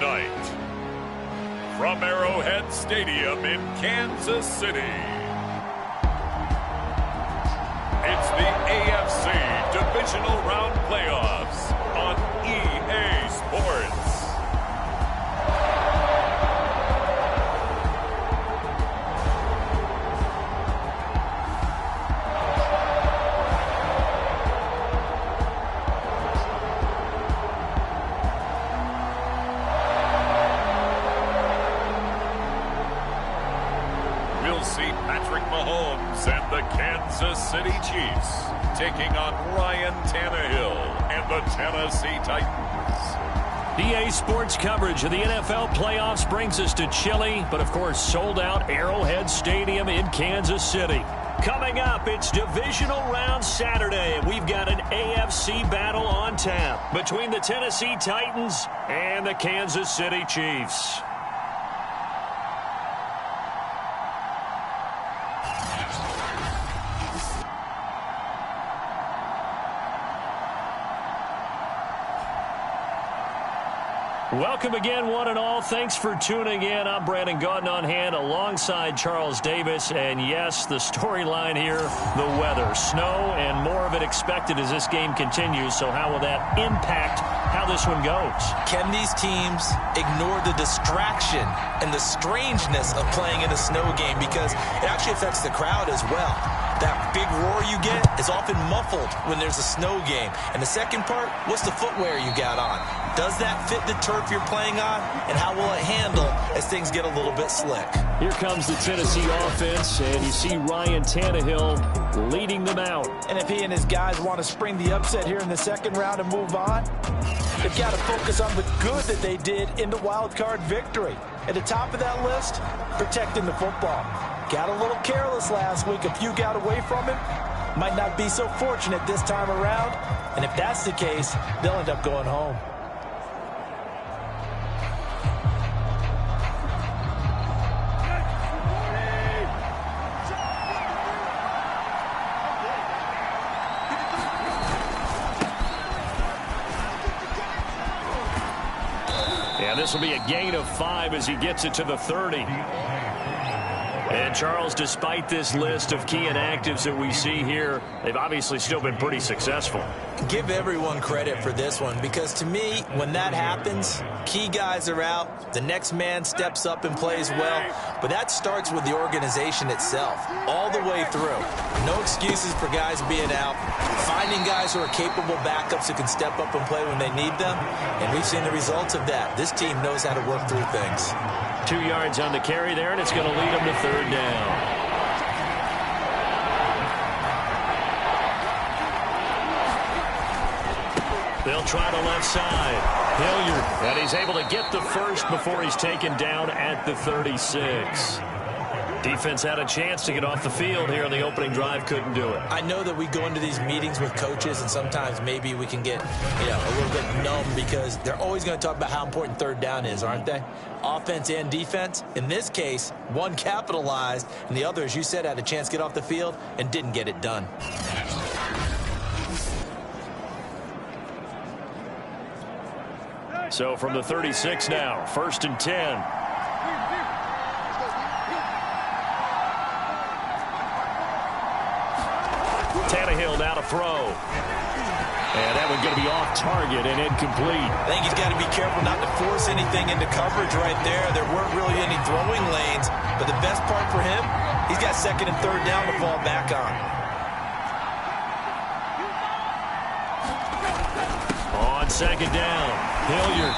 tonight, from Arrowhead Stadium in Kansas City, it's the AFC Divisional Round Playoffs on EA Sports. Kansas City Chiefs taking on Ryan Tannehill and the Tennessee Titans. EA Sports coverage of the NFL playoffs brings us to chilly, but of course sold out Arrowhead Stadium in Kansas City. Coming up, it's Divisional Round Saturday. We've got an AFC battle on tap between the Tennessee Titans and the Kansas City Chiefs. Welcome again, one and all. Thanks for tuning in. I'm Brandon Gaudin on hand alongside Charles Davis. And yes, the storyline here, the weather. Snow and more of it expected as this game continues. So how will that impact how this one goes? Can these teams ignore the distraction and the strangeness of playing in a snow game? Because it actually affects the crowd as well. That big roar you get is often muffled when there's a snow game. And the second part, what's the footwear you got on? Does that fit the turf you're playing on? And how will it handle as things get a little bit slick? Here comes the Tennessee offense, and you see Ryan Tannehill leading them out. And if he and his guys want to spring the upset here in the second round and move on, they've got to focus on the good that they did in the wild card victory. At the top of that list, protecting the football. Got a little careless last week. A few got away from him. Might not be so fortunate this time around. And if that's the case, they'll end up going home. Yeah, this will be a gain of 5 as he gets it to the 30. And, Charles, despite this list of key inactives that we see here, they've obviously still been pretty successful. Give everyone credit for this one, because to me, when that happens, key guys are out, the next man steps up and plays well, but that starts with the organization itself, all the way through. No excuses for guys being out, finding guys who are capable backups who can step up and play when they need them, and we've seen the results of that. This team knows how to work through things. 2 yards on the carry there, and it's going to lead them to third down. They'll try the left side. Hilliard, and he's able to get the first before he's taken down at the 36. Defense had a chance to get off the field here on the opening drive, couldn't do it. I know that we go into these meetings with coaches, and sometimes maybe we can get, a little bit numb because they're always going to talk about how important third down is, aren't they? Offense and defense. In this case, one capitalized, and the other, as you said, had a chance to get off the field and didn't get it done. So from the 36 now, 1st and 10. Tannehill now to throw. And that one's going to be off target and incomplete. I think he's got to be careful not to force anything into coverage right there. There weren't really any throwing lanes. But the best part for him, he's got second and third down to fall back on. On second down, Hilliard.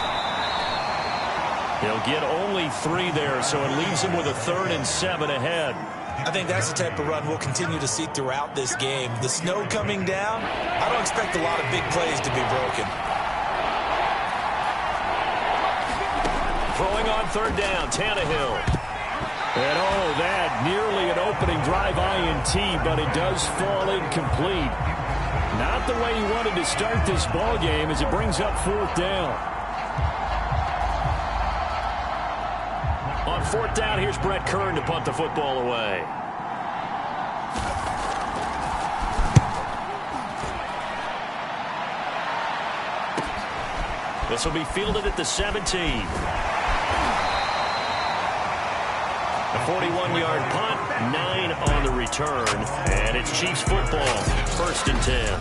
He'll get only 3 there, so it leaves him with a 3rd and 7 ahead. I think that's the type of run we'll continue to see throughout this game. The snow coming down, I don't expect a lot of big plays to be broken. Throwing on third down, Tannehill. And that nearly an opening drive INT, but it does fall incomplete. Not the way he wanted to start this ball game as it brings up 4th down. On 4th down, here's Brett Kern to punt the football away. This will be fielded at the 17. A 41-yard punt, 9 on the return, and it's Chiefs football, 1st and 10.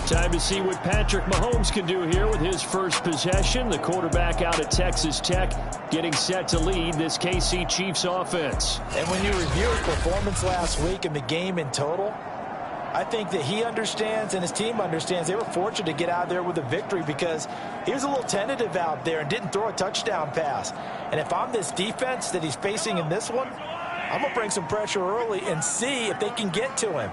Time to see what Patrick Mahomes can do here with his first possession. The quarterback out at Texas Tech getting set to lead this KC Chiefs offense. And when you review his performance last week and the game in total, I think that he understands and his team understands they were fortunate to get out there with a victory because he was a little tentative out there and didn't throw a touchdown pass. And if I'm this defense that he's facing in this one, I'm going to bring some pressure early and see if they can get to him.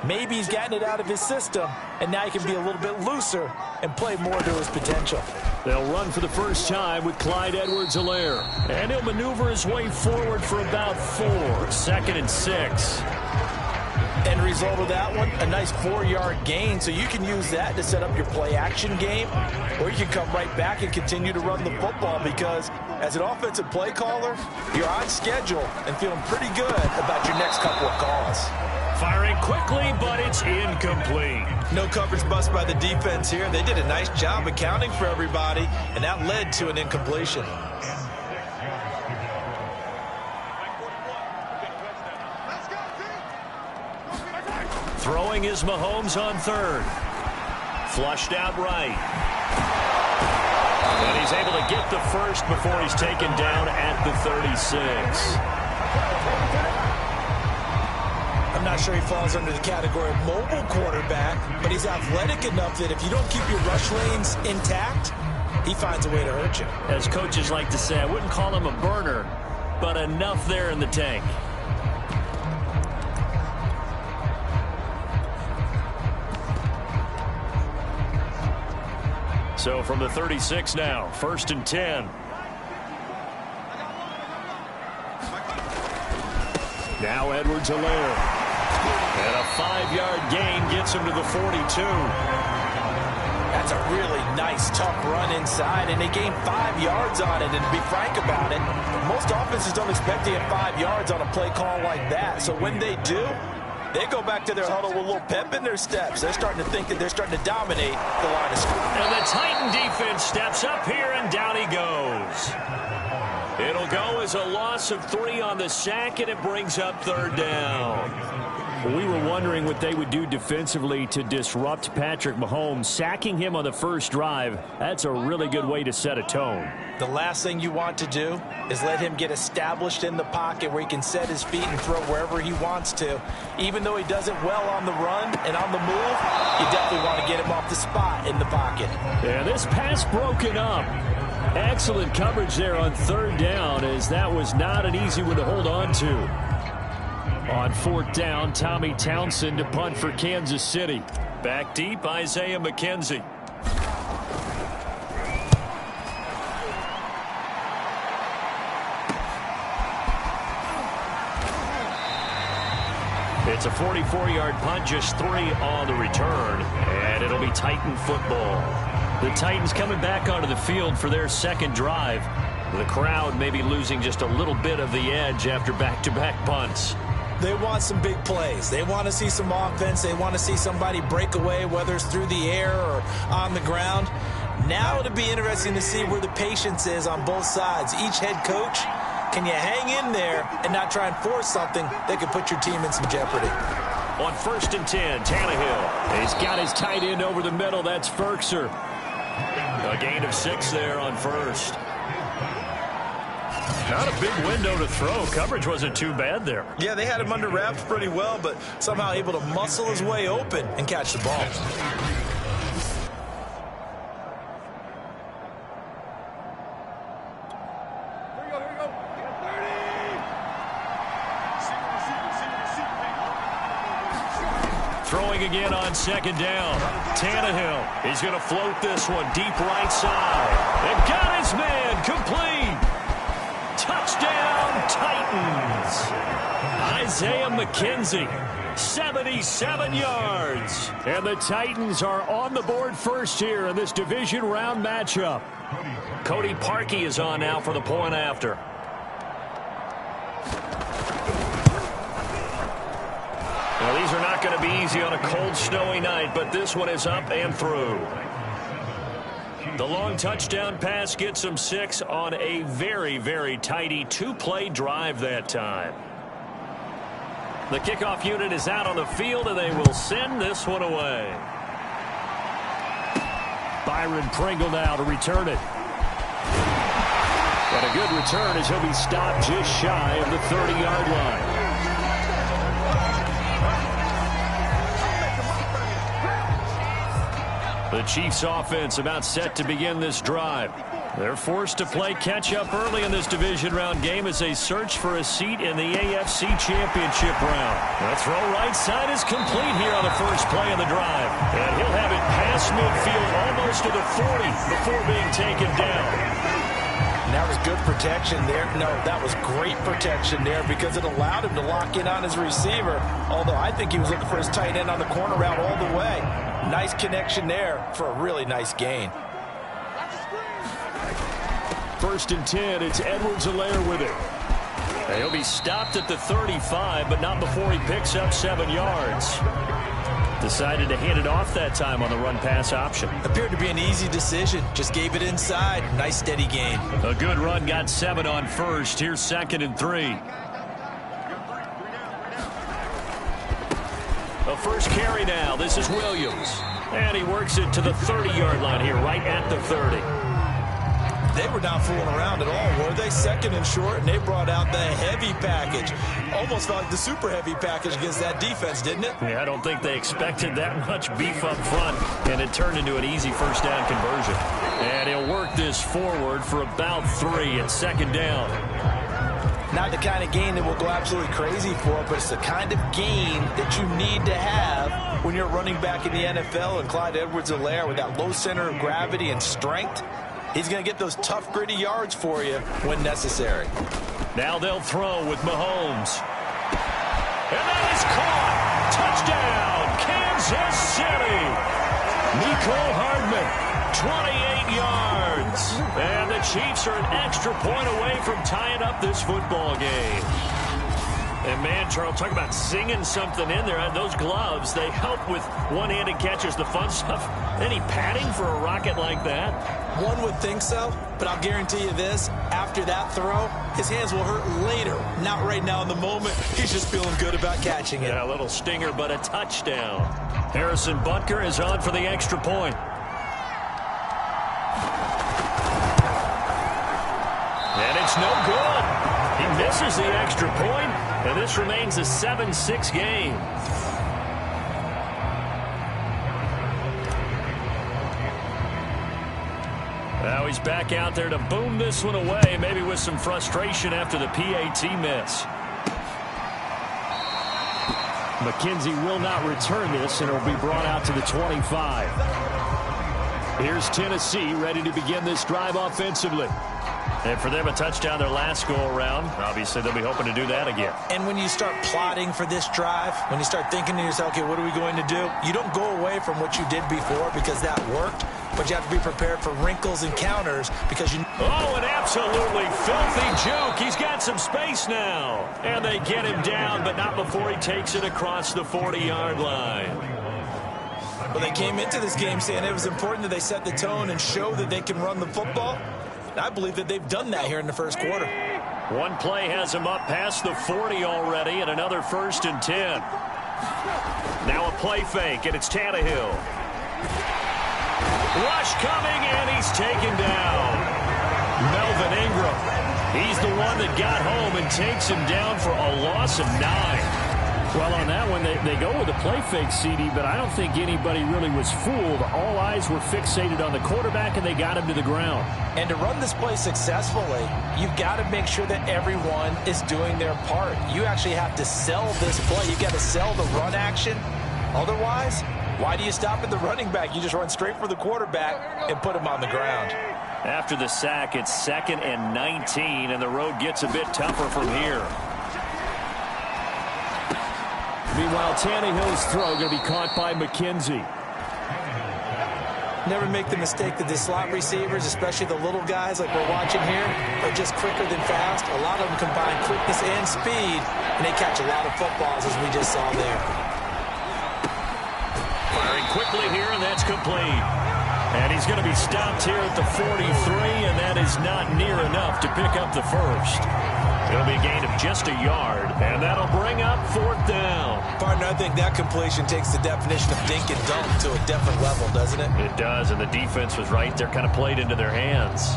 Maybe he's gotten it out of his system, and now he can be a little bit looser and play more to his potential. They'll run for the first time with Clyde Edwards-Helaire. And he'll maneuver his way forward for about 4. 2nd and 6. End result of that one, a nice 4-yard gain, so you can use that to set up your play-action game, or you can come right back and continue to run the football because as an offensive play caller, you're on schedule and feeling pretty good about your next couple of calls. Firing quickly, but it's incomplete. No coverage bust by the defense here. They did a nice job accounting for everybody, and that led to an incompletion. Throwing is Mahomes on 3rd. Flushed out right. And he's able to get the first before he's taken down at the 36. I'm not sure he falls under the category of mobile quarterback, but he's athletic enough that if you don't keep your rush lanes intact, he finds a way to hurt you. As coaches like to say, I wouldn't call him a burner, but enough there in the tank. So from the 36 now, 1st and 10. Now Edwards-Helaire. And a 5-yard gain gets him to the 42. That's a really nice, tough run inside, and they gained 5 yards on it. And to be frank about it, most offenses don't expect to get 5 yards on a play call like that. So when they do, they go back to their huddle with a little pep in their steps. They're starting to think that they're starting to dominate the line of scrimmage. And the Titan defense steps up here, and down he goes. It'll go as a loss of 3 on the sack, and it brings up 3rd down. We were wondering what they would do defensively to disrupt Patrick Mahomes. Sacking him on the first drive, that's a really good way to set a tone. The last thing you want to do is let him get established in the pocket where he can set his feet and throw wherever he wants to. Even though he does it well on the run and on the move, you definitely want to get him off the spot in the pocket. Yeah, this pass broken up. Excellent coverage there on 3rd down, as that was not an easy one to hold on to. On 4th down, Tommy Townsend to punt for Kansas City. Back deep, Isaiah McKenzie. It's a 44-yard punt, just 3 on the return, and it'll be Titan football. The Titans coming back onto the field for their 2nd drive. The crowd may be losing just a little bit of the edge after back-to-back punts. They want some big plays. They want to see some offense. They want to see somebody break away, whether it's through the air or on the ground. Now it'll be interesting to see where the patience is on both sides. Each head coach, can you hang in there and not try and force something that could put your team in some jeopardy? On 1st and 10, Tannehill. He's got his tight end over the middle. That's Ferkser. A gain of 6 there on 1st. Not a big window to throw. Coverage wasn't too bad there. Yeah, they had him under wraps pretty well, but somehow able to muscle his way open and catch the ball. Throwing again on 2nd down. Tannehill. He's going to float this one deep right side. And got his man. Complete. Touchdown, Titans. Isaiah McKenzie, 77 yards. And the Titans are on the board first here in this division round matchup. Cody Parkey is on now for the point after. Well, these are not going to be easy on a cold, snowy night, but this one is up and through. The long touchdown pass gets them 6 on a very, very tidy 2-play drive that time. The kickoff unit is out on the field, and they will send this one away. Byron Pringle now to return it. And a good return as he'll be stopped just shy of the 30-yard line. The Chiefs offense about set to begin this drive. They're forced to play catch-up early in this division round game as they search for a seat in the AFC Championship round. The throw right side is complete here on the first play of the drive. And he'll have it past midfield almost to the 40 before being taken down. And that was good protection there. No, that was great protection there because it allowed him to lock in on his receiver. Although I think he was looking for his tight end on the corner route all the way. Nice connection there for a really nice gain. First and 10, it's Edwards-Helaire with it. He'll be stopped at the 35, but not before he picks up 7 yards. Decided to hand it off that time on the run-pass option. Appeared to be an easy decision. Just gave it inside. Nice, steady gain. A good run got 7 on first. Here's 2nd and 3. The first carry now. This is Williams. And he works it to the 30-yard line here, right at the 30. They were not fooling around at all, were they? 2nd and short, and they brought out the heavy package. Almost felt like the super heavy package against that defense, didn't it? Yeah, I don't think they expected that much beef up front, and it turned into an easy first down conversion. And he'll work this forward for about 3 at 2nd down. Not the kind of gain that will go absolutely crazy for, but it's the kind of gain that you need to have when you're running back in the NFL. And Clyde Edwards-Helaire, with that low center of gravity and strength, he's going to get those tough, gritty yards for you when necessary. Now they'll throw with Mahomes. And that is caught. Touchdown, Kansas City. Mecole Hardman, 28 yards. And the Chiefs are an extra point away from tying up this football game. And, man, Charles, talk about singing something in there. Those gloves, they help with one-handed catches, the fun stuff. Any padding for a rocket like that? One would think so, but I'll guarantee you this. After that throw, his hands will hurt later. Not right now in the moment. He's just feeling good about catching it. Yeah, a little stinger, but a touchdown. Harrison Butker is on for the extra point. And it's no good. He misses the extra point, and this remains a 7-6 game. Now he's back out there to boom this one away, maybe with some frustration after the PAT miss. McKenzie will not return this, and it will be brought out to the 25. Here's Tennessee ready to begin this drive offensively. And for them, a touchdown their last go-around. Obviously, they'll be hoping to do that again. And when you start plotting for this drive, when you start thinking to yourself, okay, what are we going to do? You don't go away from what you did before because that worked, but you have to be prepared for wrinkles and counters because you... Oh, an absolutely filthy juke. He's got some space now. And they get him down, but not before he takes it across the 40-yard line. Well, they came into this game saying it was important that they set the tone and show that they can run the football. I believe that they've done that here in the first quarter. One play has him up past the 40 already, and another 1st and 10. Now a play fake, and it's Tannehill. Rush coming, and he's taken down. Melvin Ingram. He's the one that got home and takes him down for a loss of 9. Well, on that one, they go with a play fake, CD, but I don't think anybody really was fooled. All eyes were fixated on the quarterback, and they got him to the ground. And to run this play successfully, you've got to make sure that everyone is doing their part. You actually have to sell this play. You've got to sell the run action. Otherwise, why do you stop at the running back? You just run straight for the quarterback and put him on the ground. After the sack, it's 2nd and 19, and the road gets a bit tougher from here. Meanwhile, Tannehill's throw going to be caught by McKenzie. Never make the mistake that the slot receivers, especially the little guys like we're watching here, are just quicker than fast. A lot of them combine quickness and speed, and they catch a lot of footballs, as we just saw there. Firing quickly here, and that's complete. And he's going to be stopped here at the 43, and that is not near enough to pick up the first. It'll be a gain of just a yard, and that'll bring up 4th down. Partner, I think that completion takes the definition of dink and dunk to a different level, doesn't it? It does, and the defense was right there, kind of played into their hands.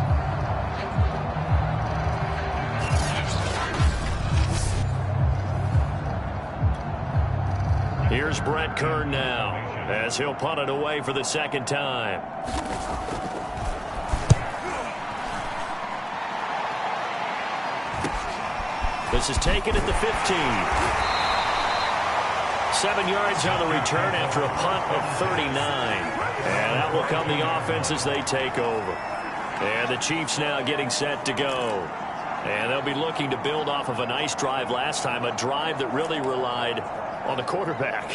Here's Brett Kern now, as he'll punt it away for the second time. This is taken at the 15. 7 yards on the return after a punt of 39. And that will come the offense as they take over. And the Chiefs now getting set to go. And they'll be looking to build off of a nice drive last time, a drive that really relied on the quarterback.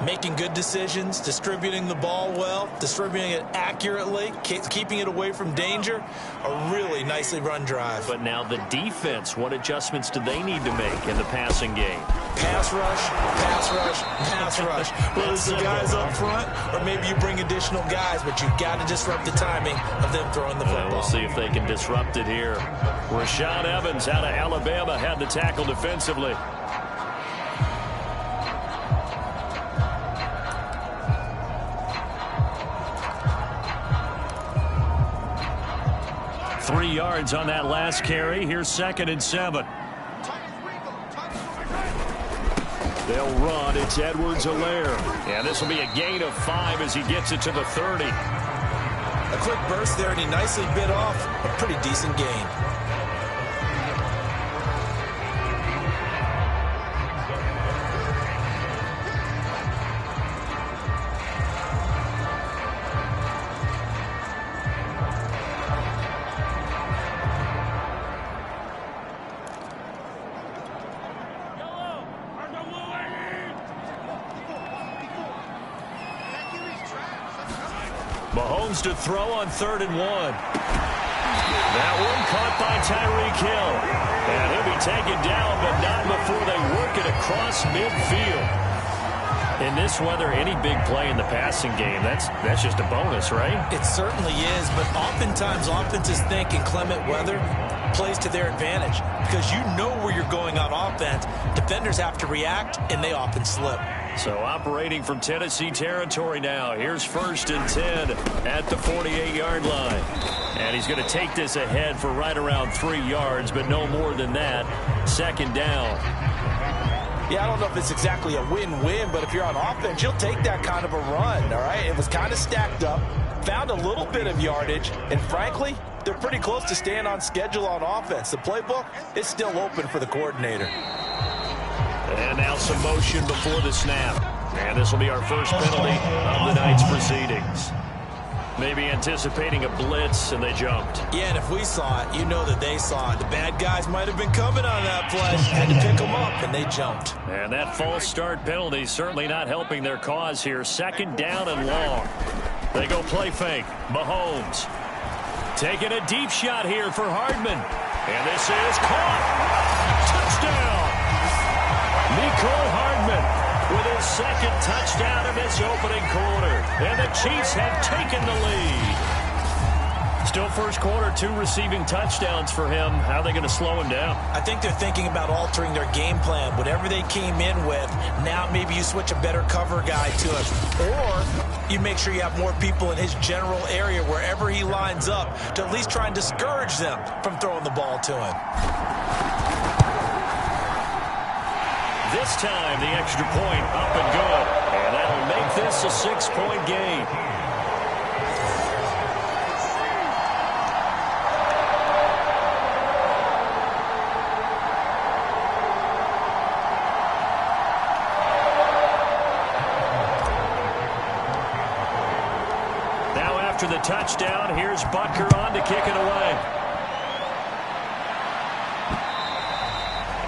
Making good decisions, distributing the ball well, distributing it accurately, keeping it away from danger. A really nicely run drive. But now the defense, what adjustments do they need to make in the passing game? Pass rush, pass rush, pass rush. Whether it's the guys up front or maybe you bring additional guys, but you've got to disrupt the timing of them throwing the football. We'll see if they can disrupt it here. Rashad Evans out of Alabama had the tackle defensively. Three yards on that last carry. Here's 2nd and 7. They'll run. It's Edwards-Helaire. And this will be a gain of 5 as he gets it to the 30. A quick burst there, and he nicely bit off a pretty decent gain. Mahomes to throw on 3rd and 1. That one caught by Tyreek Hill. And he'll be taken down, but not before they work it across midfield. In this weather, any big play in the passing game, that's just a bonus, right? It certainly is, but oftentimes offenses think inclement weather plays to their advantage because you know where you're going on offense. Defenders have to react, and they often slip. So operating from Tennessee territory now. Here's 1st and 10 at the 48-yard line. And he's going to take this ahead for right around 3 yards, but no more than that. 2nd down. Yeah, I don't know if it's exactly a win-win, but if you're on offense, you'll take that kind of a run, all right? It was kind of stacked up, found a little bit of yardage, and frankly, they're pretty close to staying on schedule on offense. The playbook is still open for the coordinator. And now some motion before the snap. And this will be our first penalty of the night's proceedings. Maybe anticipating a blitz, and they jumped. Yeah, and if we saw it, you know that they saw it. The bad guys might have been coming on that play. Had to pick them up, and they jumped. And that false start penalty certainly not helping their cause here. 2nd down and long. They go play fake. Mahomes taking a deep shot here for Hardman. And this is caught. Touchdown. Mecole Hardman with his 2nd touchdown in this opening quarter. And the Chiefs have taken the lead. Still first quarter, 2 receiving touchdowns for him. How are they going to slow him down? I think they're thinking about altering their game plan. Whatever they came in with, now maybe you switch a better cover guy to him. Or you make sure you have more people in his general area wherever he lines up to at least try and discourage them from throwing the ball to him. This time, the extra point up and good. And that'll make this a 6-point game. Now after the touchdown, here's Butker on to kick it away.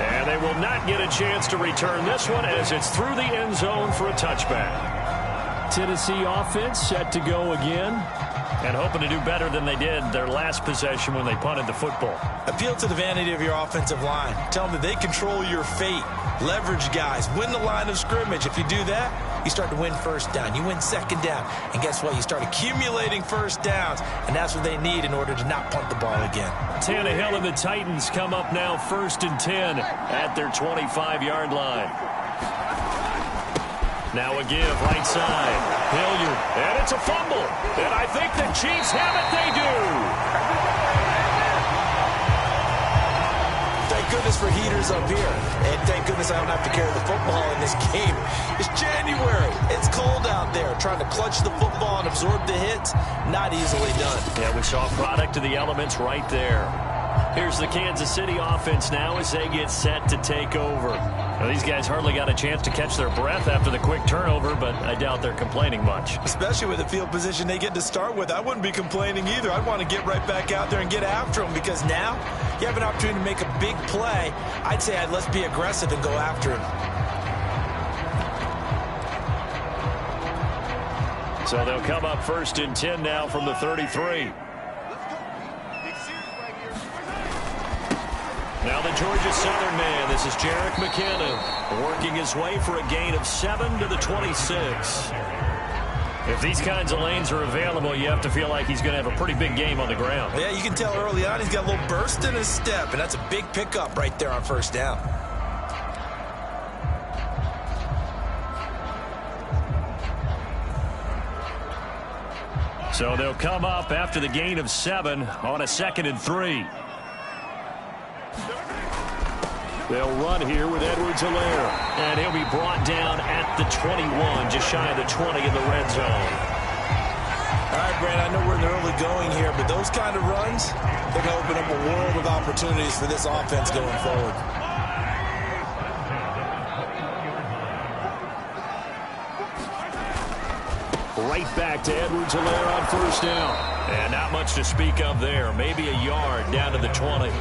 And they will not get a chance to return this one as it's through the end zone for a touchback. Tennessee offense set to go again. And hoping to do better than they did their last possession when they punted the football. Appeal to the vanity of your offensive line. Tell them that they control your fate. Leverage guys. Win the line of scrimmage. If you do that, you start to win first down. You win second down. And guess what? You start accumulating first downs. And that's what they need in order to not punt the ball again. Tannehill and the Titans come up now 1st and 10 at their 25-yard line. Now a give, right side. Hilliard, and it's a fumble. And I think the Chiefs have it. They do. Thank goodness for heaters up here. And thank goodness I don't have to carry the football in this game. It's January. It's cold out there. Trying to clutch the football and absorb the hits, not easily done. Yeah, we saw a product of the elements right there. Here's the Kansas City offense now as they get set to take over. Now, these guys hardly got a chance to catch their breath after the quick turnover, but I doubt they're complaining much. Especially with the field position they get to start with. I wouldn't be complaining either. I'd want to get right back out there and get after them because now you have an opportunity to make a big play. I'd say let's be aggressive and go after him. So they'll come up 1st and 10 now from the 33. Now the Georgia Southern man, this is Jerick McKinnon, working his way for a gain of 7 to the 26. If these kinds of lanes are available, you have to feel like he's going to have a pretty big game on the ground. Yeah, you can tell early on he's got a little burst in his step, and that's a big pickup right there on first down. So they'll come up after the gain of 7 on a 2nd and 3. They'll run here with Edwards-Helaire. And he'll be brought down at the 21, just shy of the 20 in the red zone. All right, Brand, I know we're in the early going here, but those kind of runs, they're going to open up a world of opportunities for this offense going forward. Right back to Edwards-Helaire on first down. And not much to speak of there. Maybe a yard down to the 20.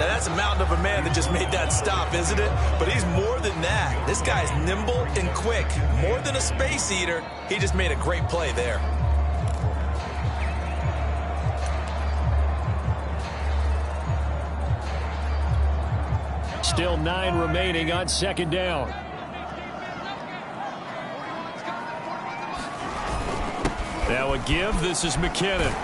Now, that's a mountain of a man that just made that stop, isn't it? But he's more than that. This guy's nimble and quick. More than a space eater, he just made a great play there. Still 9 remaining on 2nd down. Now a give. This is McKinnon.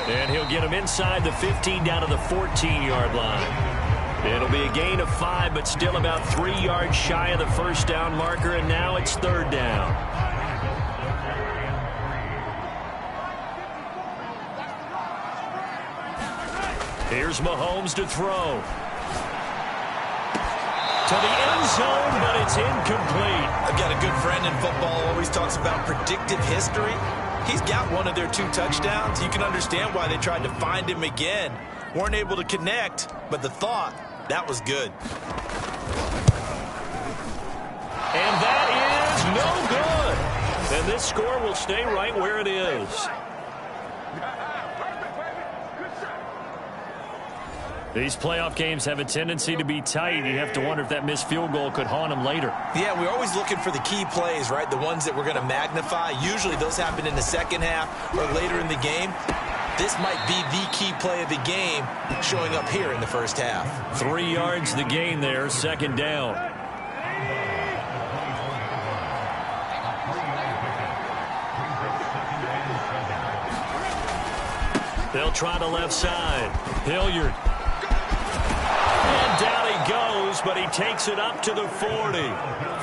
And he'll get him inside the 15 down to the 14-yard line. It'll be a gain of 5, but still about 3 yards shy of the first down marker, and now it's 3rd down. Here's Mahomes to throw. To the end zone, but it's incomplete. I've got a good friend in football, always talks about predictive history. He's got one of their 2 touchdowns. You can understand why they tried to find him again. Weren't able to connect, but the thought, that was good. And that is no good. And this score will stay right where it is. These playoff games have a tendency to be tight. You have to wonder if that missed field goal could haunt them later. Yeah, we're always looking for the key plays, right? The ones that we're going to magnify. Usually those happen in the second half or later in the game. This might be the key play of the game showing up here in the first half. 3 yards the gain there, 2nd down. They'll try the left side. Hilliard. And down he goes, but he takes it up to the 40.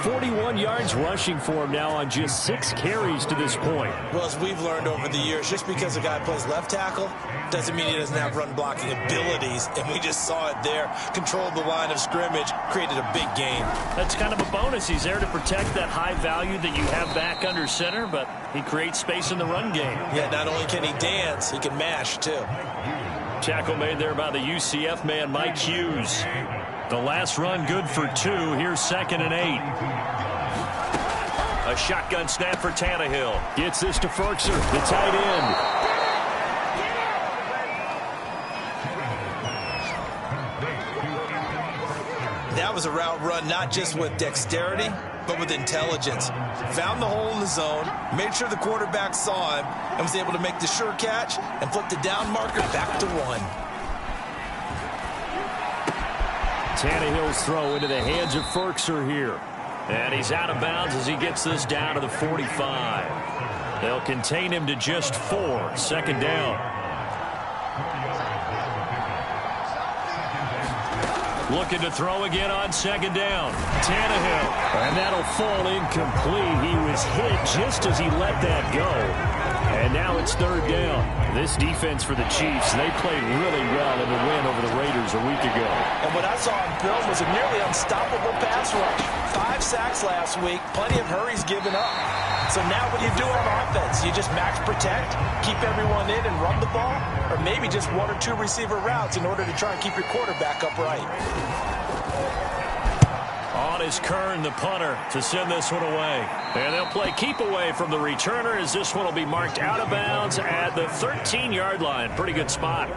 41 yards rushing for him now on just 6 carries to this point. Well, as we've learned over the years, just because a guy plays left tackle doesn't mean he doesn't have run blocking abilities. And we just saw it there. Controlled the line of scrimmage, created a big gain. That's kind of a bonus. He's there to protect that high value that you have back under center, but he creates space in the run game. Yeah, not only can he dance, he can mash too. Tackle made there by the UCF man, Mike Hughes. The last run good for 2. Here's 2nd and 8. A shotgun snap for Tannehill. Gets this to Ferkser, the tight end. That was a route run not just with dexterity, but with intelligence. Found the hole in the zone, Made sure the quarterback saw him and was able to make the sure catch and flip the down marker back to 1. Tannehill's throw into the hands of Ferkser here. And he's out of bounds as he gets this down to the 45. They'll contain him to just 4. Second down. Looking to throw again on second down. Tannehill. And that'll fall incomplete. He was hit just as he let that go. And now it's third down. This defense for the Chiefs, they played really well in the win over the Raiders a week ago. And what I saw on film was a nearly unstoppable pass rush. 5 sacks last week, plenty of hurries given up. So now what do you do on offense? You just max protect, keep everyone in and run the ball, or maybe just 1 or 2 receiver routes in order to try and keep your quarterback upright. On is Kern, the punter, to send this one away. And they'll play keep away from the returner as this one will be marked out of bounds at the 13-yard line. Pretty good spot.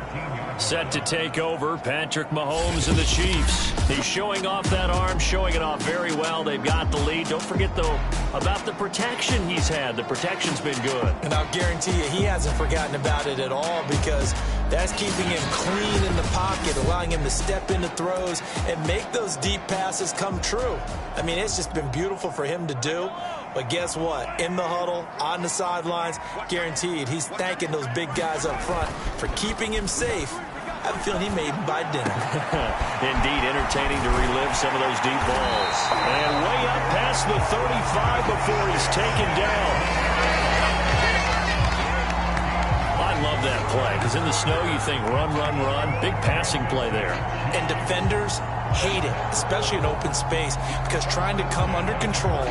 Set to take over, Patrick Mahomes and the Chiefs. He's showing off that arm, showing it off very well. They've got the lead. Don't forget, though, about the protection he's had. The protection's been good. And I'll guarantee you he hasn't forgotten about it at all because that's keeping him clean in the pocket, allowing him to step into throws and make those deep passes come true. I mean, it's just been beautiful for him to do. But guess what? In the huddle, on the sidelines, guaranteed he's thanking those big guys up front for keeping him safe. I have a feeling he may even buy dinner. Indeed, entertaining to relive some of those deep balls. And way up past the 35 before he's taken down. I love that play because in the snow you think run, run, run. Big passing play there. And defenders hate it, especially in open space, because trying to come under control,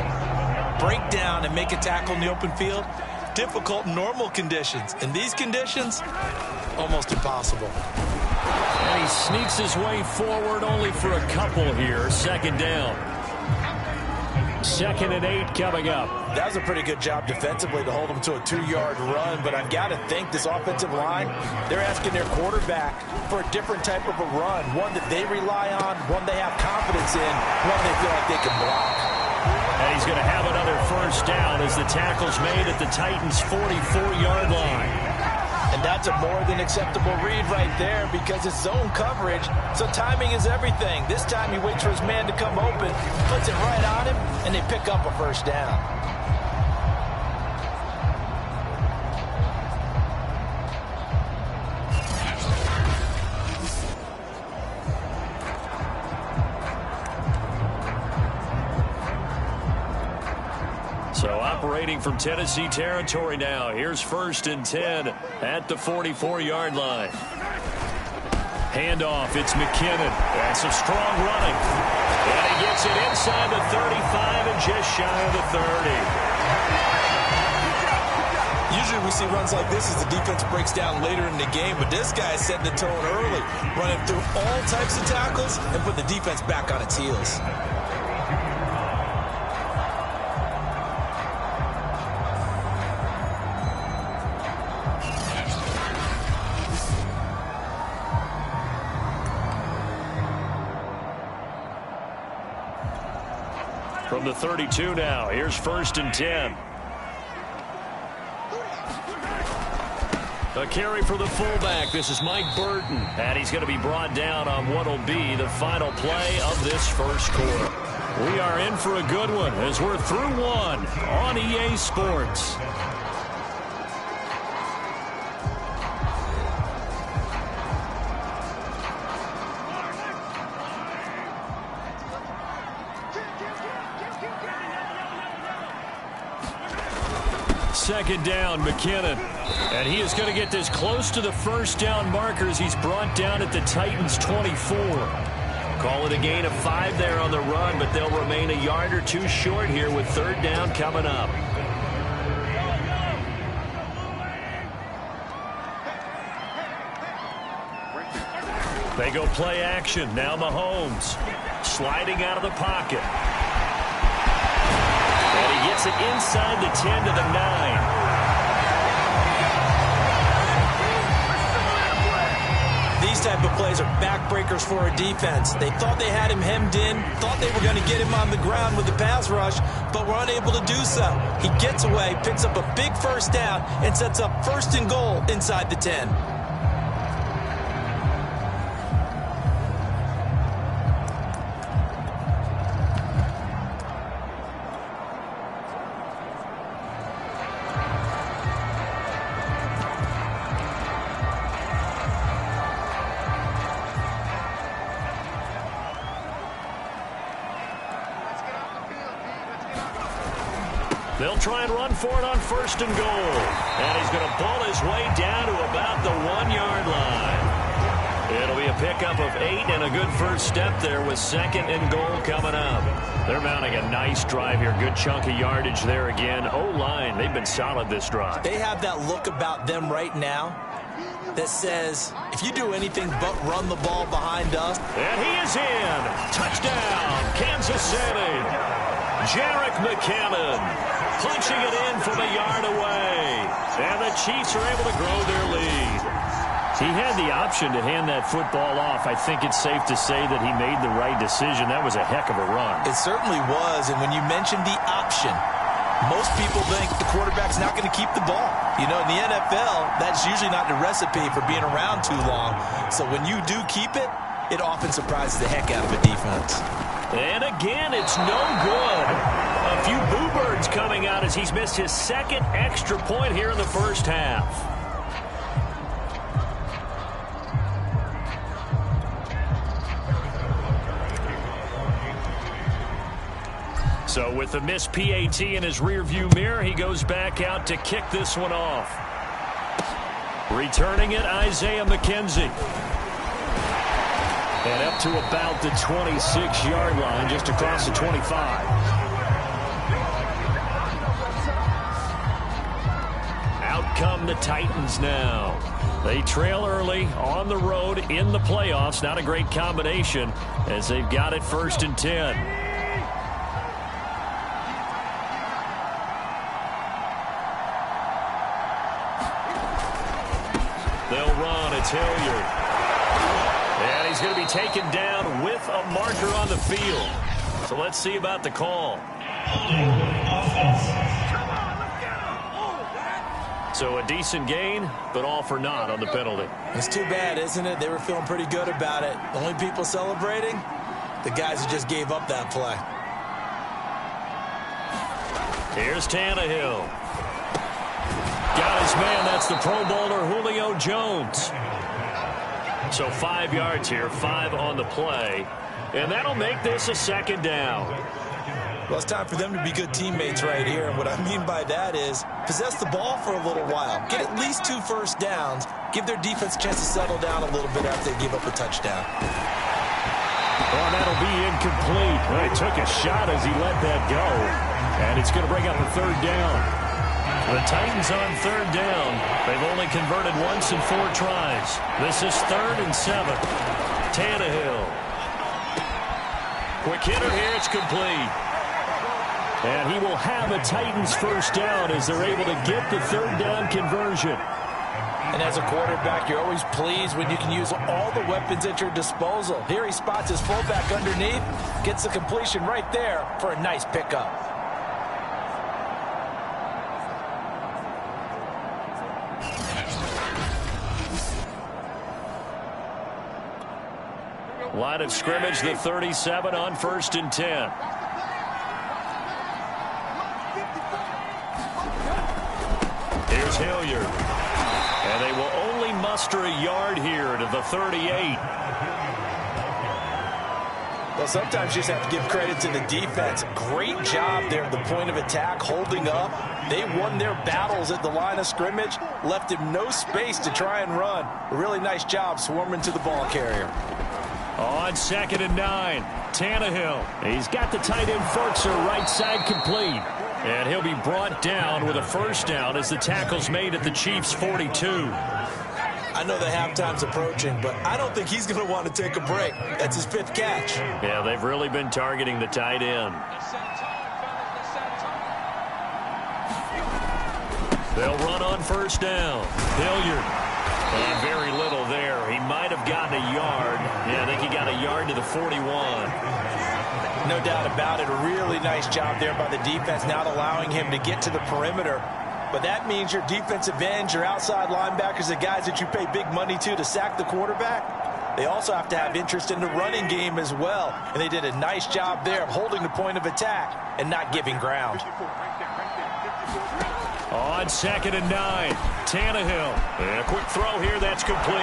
break down, and make a tackle in the open field, difficult in normal conditions. In these conditions, almost impossible. And he sneaks his way forward only for a couple here. Second down. 2nd and 8 coming up. That was a pretty good job defensively to hold him to a 2-yard run, but I've got to think this offensive line, they're asking their quarterback for a different type of a run, one that they rely on, one they have confidence in, one they feel like they can block. And he's going to have another first down as the tackle's made at the Titans' 44-yard line. And that's a more than acceptable read right there because it's zone coverage, so timing is everything. This time he waits for his man to come open, puts it right on him, and they pick up a first down. So operating from Tennessee territory now. Here's 1st and 10 at the 44-yard line. Handoff, it's McKinnon. That's some strong running. And he gets it inside the 35 and just shy of the 30. Usually we see runs like this as the defense breaks down later in the game, but this guy is setting the tone early, running through all types of tackles and putting the defense back on its heels. From the 32 now, here's 1st and 10. A carry for the fullback. This is Mike Burton. And he's going to be brought down on what will be the final play of this first quarter. We are in for a good one as we're through one on EA Sports. Second down, McKinnon. And he is going to get this close to the first down markers. He's brought down at the Titans' 24. Call it a gain of 5 there on the run, but they'll remain a yard or two short here with 3rd down coming up. They go play action. Now Mahomes sliding out of the pocket. And he gets it inside the 10 to the 9. The These type of plays are backbreakers for a defense. They thought they had him hemmed in, thought they were going to get him on the ground with the pass rush, but were unable to do so. He gets away, picks up a big first down, and sets up 1st and goal inside the 10. They'll try and run for it on 1st and goal. And he's going to pull his way down to about the 1-yard line. It'll be a pickup of 8 and a good first step there with 2nd and goal coming up. They're mounting a nice drive here. Good chunk of yardage there again. O-line, they've been solid this drive. They have that look about them right now that says, if you do anything but run the ball behind us. And he is in. Touchdown, Kansas City. Jerick McKinnon punching it in from a yard away. And the Chiefs are able to grow their lead. He had the option to hand that football off. I think it's safe to say that he made the right decision. That was a heck of a run. It certainly was. And when you mentioned the option, most people think the quarterback's not going to keep the ball. You know, in the NFL, that's usually not the recipe for being around too long. So when you do keep it, it often surprises the heck out of a defense. And again, it's no good. A few boo birds coming out as he's missed his 2nd extra point here in the first half. So with the missed PAT in his rearview mirror, he goes back out to kick this one off. Returning it, Isaiah McKenzie. And up to about the 26-yard line, just across the 25. Out come the Titans now. They trail early on the road in the playoffs. Not a great combination as they've got it 1st and 10. They'll run. It's Hilliard. And he's going to be taken down with a marker on the field. So let's see about the call. So a decent gain, but all for naught on the penalty. It's too bad, isn't it? They were feeling pretty good about it. The only people celebrating, the guys who just gave up that play. Here's Tannehill. Got his man. That's the Pro Bowler Julio Jones. So 5 yards here, 5 on the play. And that'll make this a 2nd down. Well, it's time for them to be good teammates right here. And what I mean by that is possess the ball for a little while. Get at least 2 first downs. Give their defense a chance to settle down a little bit after they give up a touchdown. Oh, that'll be incomplete. Well, he took a shot as he let that go. And it's going to bring up a 3rd down. The Titans on 3rd down. They've only converted once in 4 tries. This is 3rd and 7. Tannehill. Quick hitter here. It's complete. And he will have a Titans first down as they're able to get the 3rd down conversion. And as a quarterback, you're always pleased when you can use all the weapons at your disposal. Here he spots his fullback underneath, gets the completion right there for a nice pickup. Line of scrimmage, the 37 on 1st and 10. Here's Hilliard. And they will only muster a yard here to the 38. Well, sometimes you just have to give credit to the defense. Great job there at the point of attack, holding up. They won their battles at the line of scrimmage, left him no space to try and run. A really nice job swarming to the ball carrier. On 2nd and 9, Tannehill. He's got the tight end Forkser right side complete. And he'll be brought down with a first down as the tackle's made at the Chiefs' 42. I know the halftime's approaching, but I don't think he's going to want to take a break. That's his 5th catch. Yeah, they've really been targeting the tight end. They'll run on first down. Hilliard. And very little there. He might have gotten a yard. Yeah, I think he got a yard to the 41. No doubt about it. A really nice job there by the defense, not allowing him to get to the perimeter. But that means your defensive ends, your outside linebackers, the guys that you pay big money to sack the quarterback, they also have to have interest in the running game as well. And they did a nice job there of holding the point of attack and not giving ground. On 2nd and 9, Tannehill. And a quick throw here, that's complete.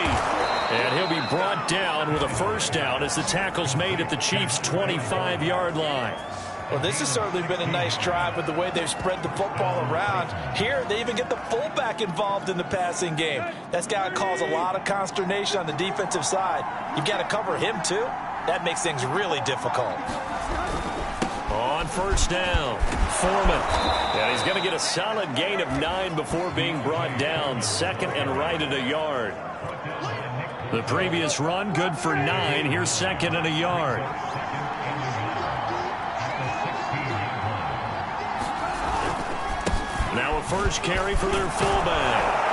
And he'll be brought down with a first down as the tackle's made at the Chiefs' 25-yard line. Well, this has certainly been a nice drive with the way they've spread the football around. Here, they even get the fullback involved in the passing game. That's got to cause a lot of consternation on the defensive side. You've got to cover him, too. That makes things really difficult. On first down, Foreman. And he's going to get a solid gain of 9 before being brought down. 2nd and right at a yard. The previous run, good for 9. Here's 2nd and a yard. Now a first carry for their fullback.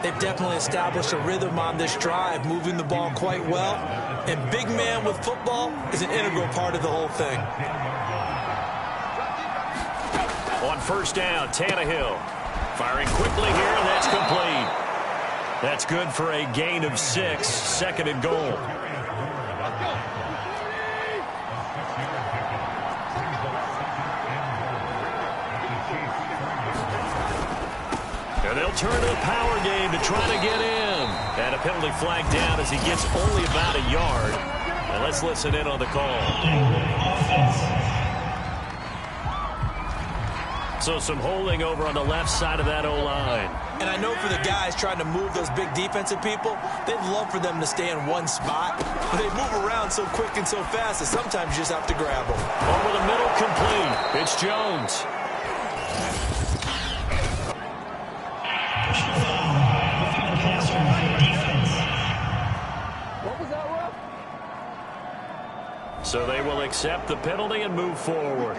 They've definitely established a rhythm on this drive, moving the ball quite well. And big man with football is an integral part of the whole thing. On first down, Tannehill. Firing quickly here, and that's complete. That's good for a gain of 6, 2nd and goal. And they'll turn to the power game to try to get in. And a penalty flag down as he gets only about a yard. And let's listen in on the call. So some holding over on the left side of that O-line. And I know for the guys trying to move those big defensive people, they'd love for them to stay in one spot. But they move around so quick and so fast that sometimes you just have to grab them. Over the middle, complete. It's Jones. So they will accept the penalty and move forward.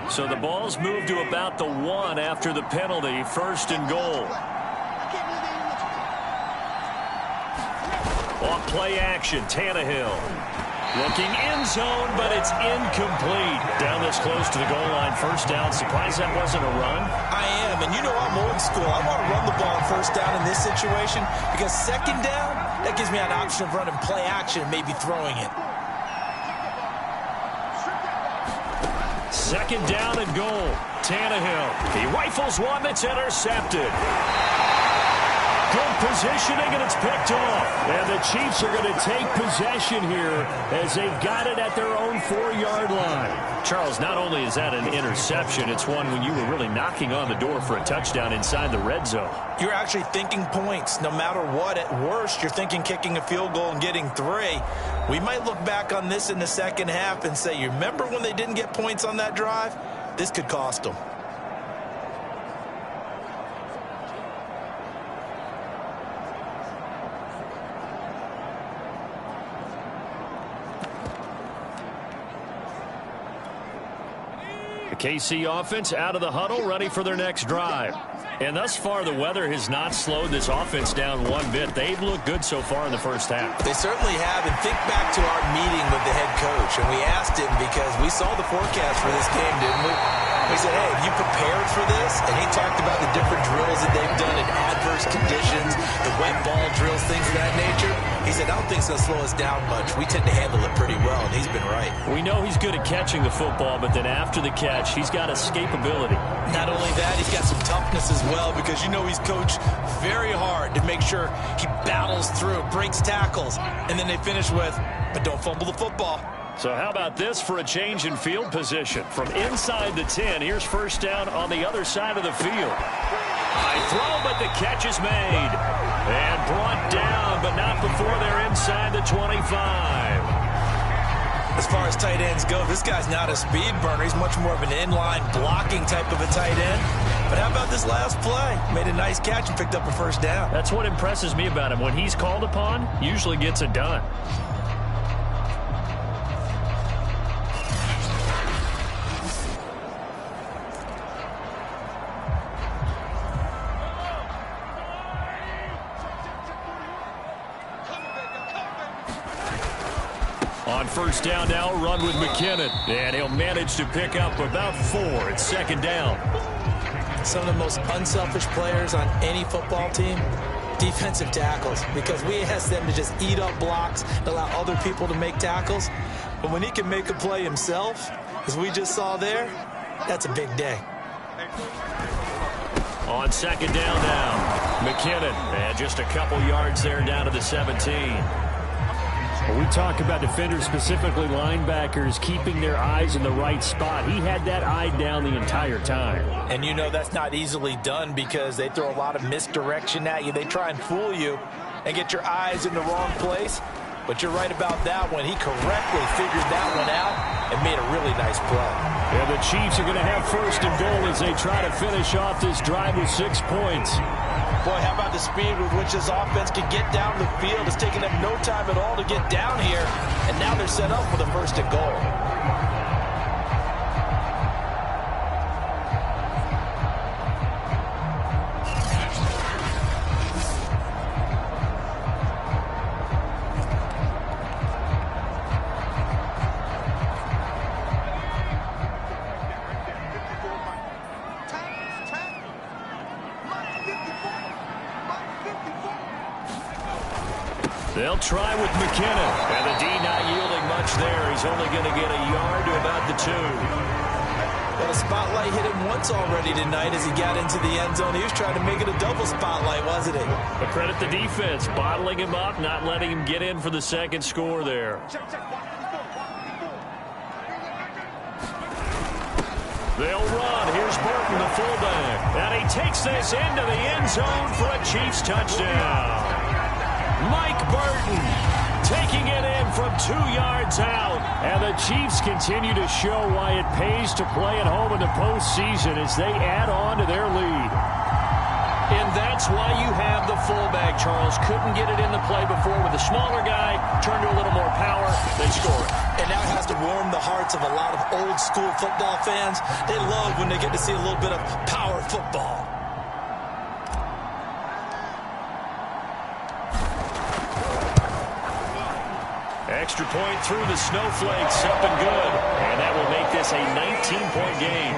So the ball's moved to about the 1 after the penalty, 1st and goal. Off play action, Tannehill. Looking end zone, but it's incomplete. Down this close to the goal line, first down. Surprised that wasn't a run? I am, and you know I'm old school. I want to run the ball on first down in this situation because 2nd down, that gives me an option of running play action and maybe throwing it. 2nd down and goal. Tannehill. He rifles one that's intercepted. Good positioning, and it's picked off. And the Chiefs are going to take possession here as they've got it at their own 4-yard line. Charles, not only is that an interception, it's one when you were really knocking on the door for a touchdown inside the red zone. You're actually thinking points. No matter what, at worst, you're thinking kicking a field goal and getting 3. We might look back on this in the second half and say, you remember when they didn't get points on that drive? This could cost them. The KC offense out of the huddle, ready for their next drive. And thus far, the weather has not slowed this offense down one bit. They've looked good so far in the first half. They certainly have. And think back to our meeting with the head coach. And we asked him because we saw the forecast for this game, didn't we? We said, hey, have you prepared for this? And he talked about the different drills that they've done in adverse conditions, the wet ball drills, things of that nature. He said, I don't think it's going to slow us down much. We tend to handle it pretty well, and he's been right. We know he's good at catching the football, but then after the catch, he's got escapability. Not only that, he's got some toughness as well because you know he's coached very hard to make sure he battles through, breaks tackles, and then they finish with, but don't fumble the football. So how about this for a change in field position? From inside the 10, here's first down on the other side of the field. High throw, but the catch is made. And brought down, but not before they're inside the 25. As far as tight ends go, this guy's not a speed burner. He's much more of an inline blocking type of a tight end. But how about this last play? Made a nice catch and picked up a first down. That's what impresses me about him. When he's called upon, usually gets it done. On first down now, run with McKinnon. And he'll manage to pick up about 4. It's second down. Some of the most unselfish players on any football team, defensive tackles, because we ask them to just eat up blocks and allow other people to make tackles. But when he can make a play himself, as we just saw there, that's a big day. On second down now, McKinnon. And just a couple yards there down to the 17. When we talk about defenders, specifically linebackers, keeping their eyes in the right spot, he had that eye down the entire time. And you know that's not easily done because they throw a lot of misdirection at you. They try and fool you and get your eyes in the wrong place. But you're right about that one. He correctly figured that one out and made a really nice play. Yeah, the Chiefs are going to have first and goal as they try to finish off this drive with 6 points. Boy, how about the speed with which this offense can get down the field? It's taken them no time at all to get down here, and now they're set up for the first and goal. They'll try with McKinnon. And the D not yielding much there. He's only going to get a yard to about the 2. Well, the spotlight hit him once already tonight as he got into the end zone. He was trying to make it a double spotlight, wasn't he? But credit the defense, bottling him up, not letting him get in for the second score there. They'll run. Here's Burton, the fullback. And he takes this into the end zone for a Chiefs touchdown. Mike Burton taking it in from 2 yards out. And the Chiefs continue to show why it pays to play at home in the postseason as they add on to their lead. And that's why you have the fullback, Charles. Couldn't get it in the play before with a smaller guy. Turned to a little more power. They score it. And now it has to warm the hearts of a lot of old school football fans. They love when they get to see a little bit of power football. Extra point through the snowflakes, up and good. And that will make this a 19-point game.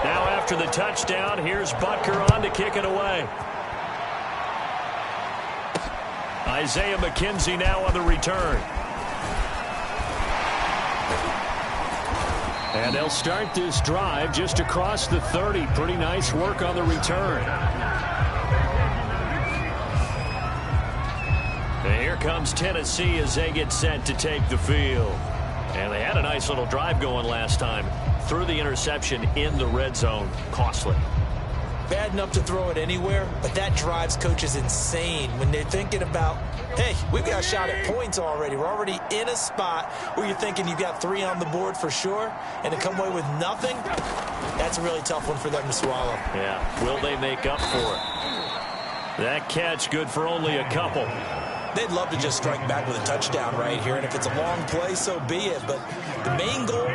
Now after the touchdown, here's Butker on to kick it away. Isaiah McKenzie now on the return. And they'll start this drive just across the 30. Pretty nice work on the return. And here comes Tennessee as they get set to take the field. And they had a nice little drive going last time. Threw the interception in the red zone. Costly. Bad enough to throw it anywhere, but that drives coaches insane when they're thinking about, hey, we've got a shot at points already. We're already in a spot where you're thinking you've got 3 on the board for sure, and to come away with nothing, that's a really tough one for them to swallow. Yeah, will they make up for it? That catch good for only a couple. They'd love to just strike back with a touchdown right here, and if it's a long play, so be it. But the main goal,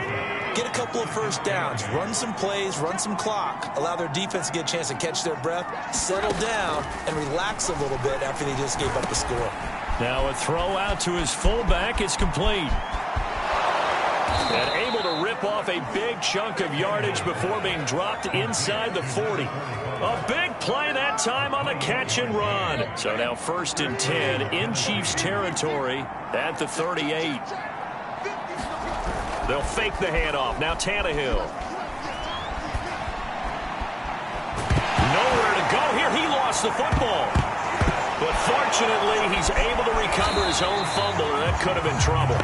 get a couple of first downs, run some plays, run some clock, allow their defense to get a chance to catch their breath, settle down, and relax a little bit after they just gave up the score. Now a throw out to his fullback is complete. And able to rip off a big chunk of yardage before being dropped inside the 40. A big play that time on the catch and run. So now 1st and 10 in Chiefs territory at the 38. They'll fake the handoff. Now Tannehill. Nowhere to go here. He lost the football. But fortunately, he's able to recover his own fumble, and that could have been trouble.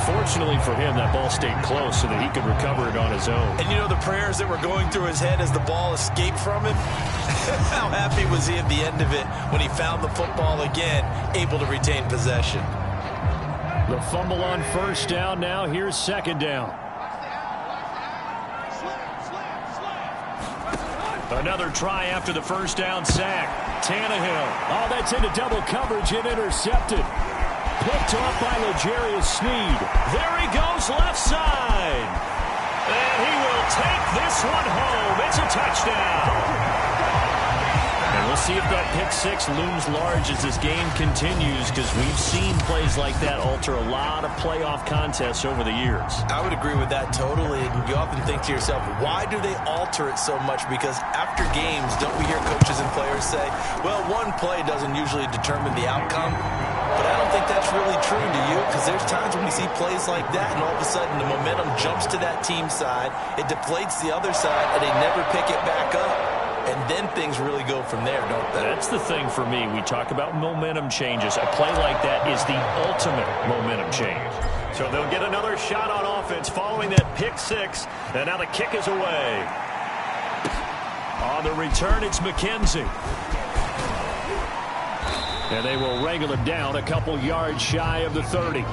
Fortunately for him, that ball stayed close so that he could recover it on his own. And you know the prayers that were going through his head as the ball escaped from him? How happy was he at the end of it when he found the football again, able to retain possession? The fumble on first down now. Here's second down. Another try after the first down sack. Tannehill. Oh, that's into double coverage and intercepted. picked off by L'Jarius Sneed. There he goes left side. And he will take this one home. It's a touchdown. And we'll see if that pick six looms large as this game continues, because we've seen plays like that alter a lot of playoff contests over the years. I would agree with that totally. And you often think to yourself, why do they alter it so much? Because after games, don't we hear coaches and players say, well, one play doesn't usually determine the outcome? But I don't think that's really true, do you? Because there's times when we see plays like that, and all of a sudden the momentum jumps to that team side, it deflates the other side, and they never pick it back up. And then things really go from there, don't they? That's the thing for me. We talk about momentum changes. A play like that is the ultimate momentum change. So they'll get another shot on offense following that pick six. And now the kick is away. On the return, it's McKenzie. And they will wrangle him down a couple yards shy of the 30.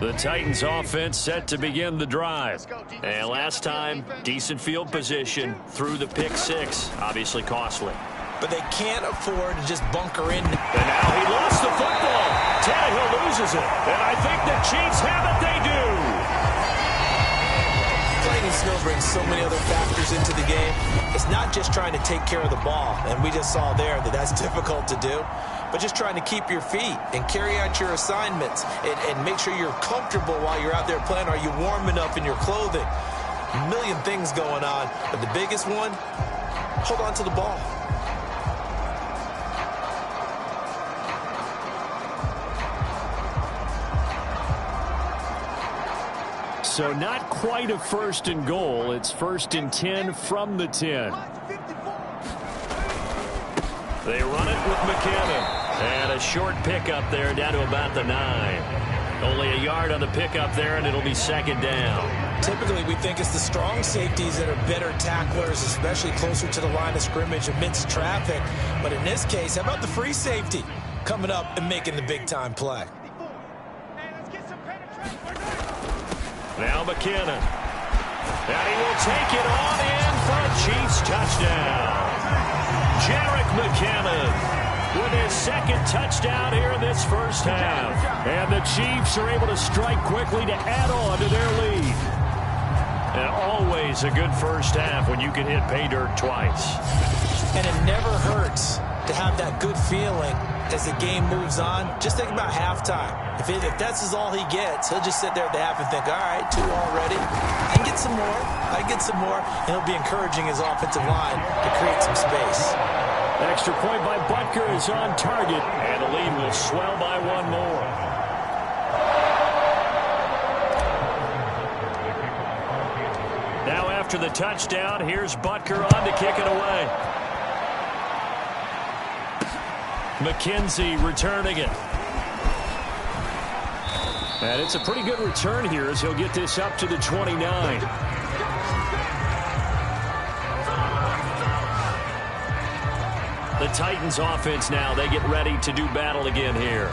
The Titans offense set to begin the drive. And last time, decent field position through the pick six. Obviously costly. But they can't afford to just bunker in. And now he lost the football. Tannehill loses it. And I think the Chiefs have it. They do. Playing in snow brings so many other factors into the game. It's not just trying to take care of the ball. And we just saw there that that's difficult to do. But just trying to keep your feet and carry out your assignments and make sure you're comfortable while you're out there playing. Are you warm enough in your clothing? A million things going on. But the biggest one, hold on to the ball. So not quite a first and goal. It's first and 10 from the 10. They run it with McKinnon. And a short pickup there down to about the 9. Only a yard on the pickup there, and it'll be second down. Typically, we think it's the strong safeties that are better tacklers, especially closer to the line of scrimmage amidst traffic. But in this case, how about the free safety coming up and making the big-time play? Now McKinnon. And he will take it on in for a Chiefs touchdown. Jerick McKinnon with his second touchdown here in this first half. And the Chiefs are able to strike quickly to add on to their lead. And always a good first half when you can hit pay dirt twice. And it never hurts to have that good feeling as the game moves on. Just think about halftime. If that's all he gets, he'll just sit there at the half and think, all right, 2 already. I can get some more. I get some more. And he'll be encouraging his offensive line to create some space. Extra point by Butker is on target, and the lead will swell by one more. Now after the touchdown, here's Butker on to kick it away. McKenzie returning it. And it's a pretty good return here as he'll get this up to the 29. The Titans offense now, they get ready to do battle again here.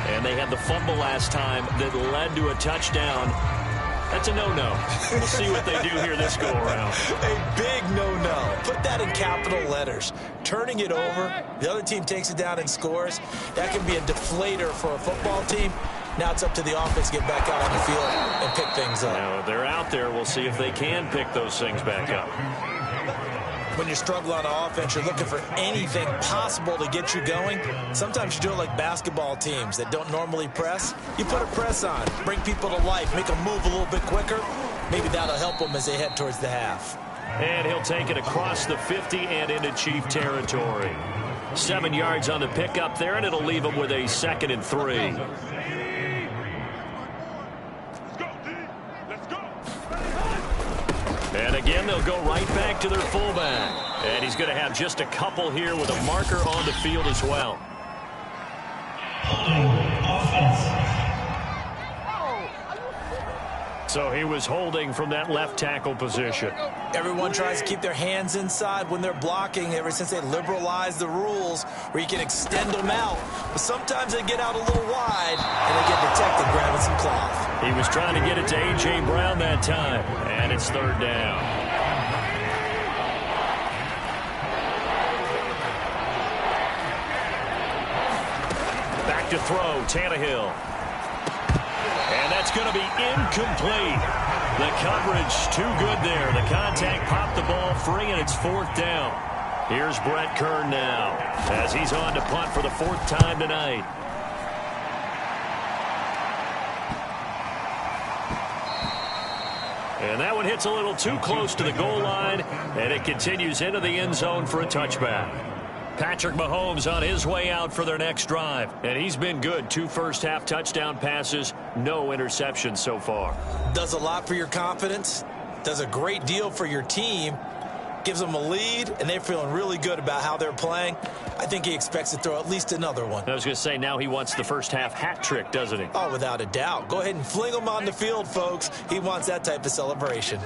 And they had the fumble last time that led to a touchdown. That's a no-no. We'll see what they do here this go-around. A big no-no. Put that in capital letters. Turning it over, the other team takes it down and scores. That can be a deflator for a football team. Now it's up to the offense to get back out on the field and pick things up. Now, if they're out there, we'll see if they can pick those things back up. When you struggle on offense, you're looking for anything possible to get you going. Sometimes you do it like basketball teams that don't normally press. You put a press on, bring people to life, make them move a little bit quicker. Maybe that'll help them as they head towards the half. And he'll take it across the 50 and into Chief territory. 7 yards on the pickup there, and it'll leave him with a 2nd and 3. And again, they'll go right back to their fullback. And he's going to have just a couple here with a marker on the field as well. So he was holding from that left tackle position. Everyone tries to keep their hands inside when they're blocking ever since they liberalized the rules where you can extend them out. But sometimes they get out a little wide and they get detected grabbing some cloth. He was trying to get it to A.J. Brown that time, and it's third down. Back to throw, Tannehill. And that's going to be incomplete. The coverage too good there. The contact popped the ball free, and it's fourth down. Here's Brett Kern now as he's on to punt for the fourth time tonight. And that one hits a little too close to the goal line, and it continues into the end zone for a touchback. Patrick Mahomes on his way out for their next drive. And he's been good. 2 first-half touchdown passes, no interceptions so far. Does a lot for your confidence. Does a great deal for your team. Gives them a lead, and they're feeling really good about how they're playing. I think he expects to throw at least another one. I was going to say, now he wants the first-half hat trick, doesn't he? Oh, without a doubt. Go ahead and fling him on the field, folks. He wants that type of celebration.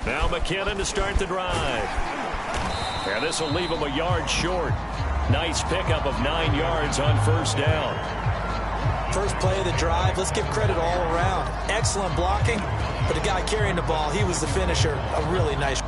Now McKinnon to start the drive. And this will leave him a yard short. Nice pickup of 9 yards on first down. First play of the drive, let's give credit all around. Excellent blocking, but the guy carrying the ball, he was the finisher. A really nice.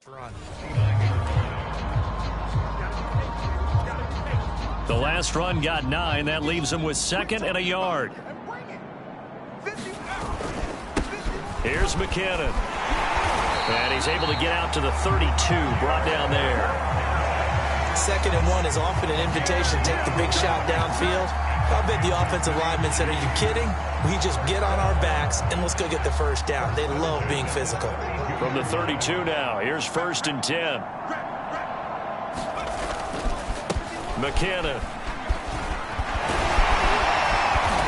Run. The last run got 9. That leaves him with 2nd and a yard. Here's McKinnon. And he's able to get out to the 32. Brought down there. 2nd and 1 is often an invitation to take the big shot downfield. I bet the offensive lineman said, are you kidding? We just get on our backs and let's go get the first down. They love being physical. From the 32 now, here's 1st and 10. McKinnon.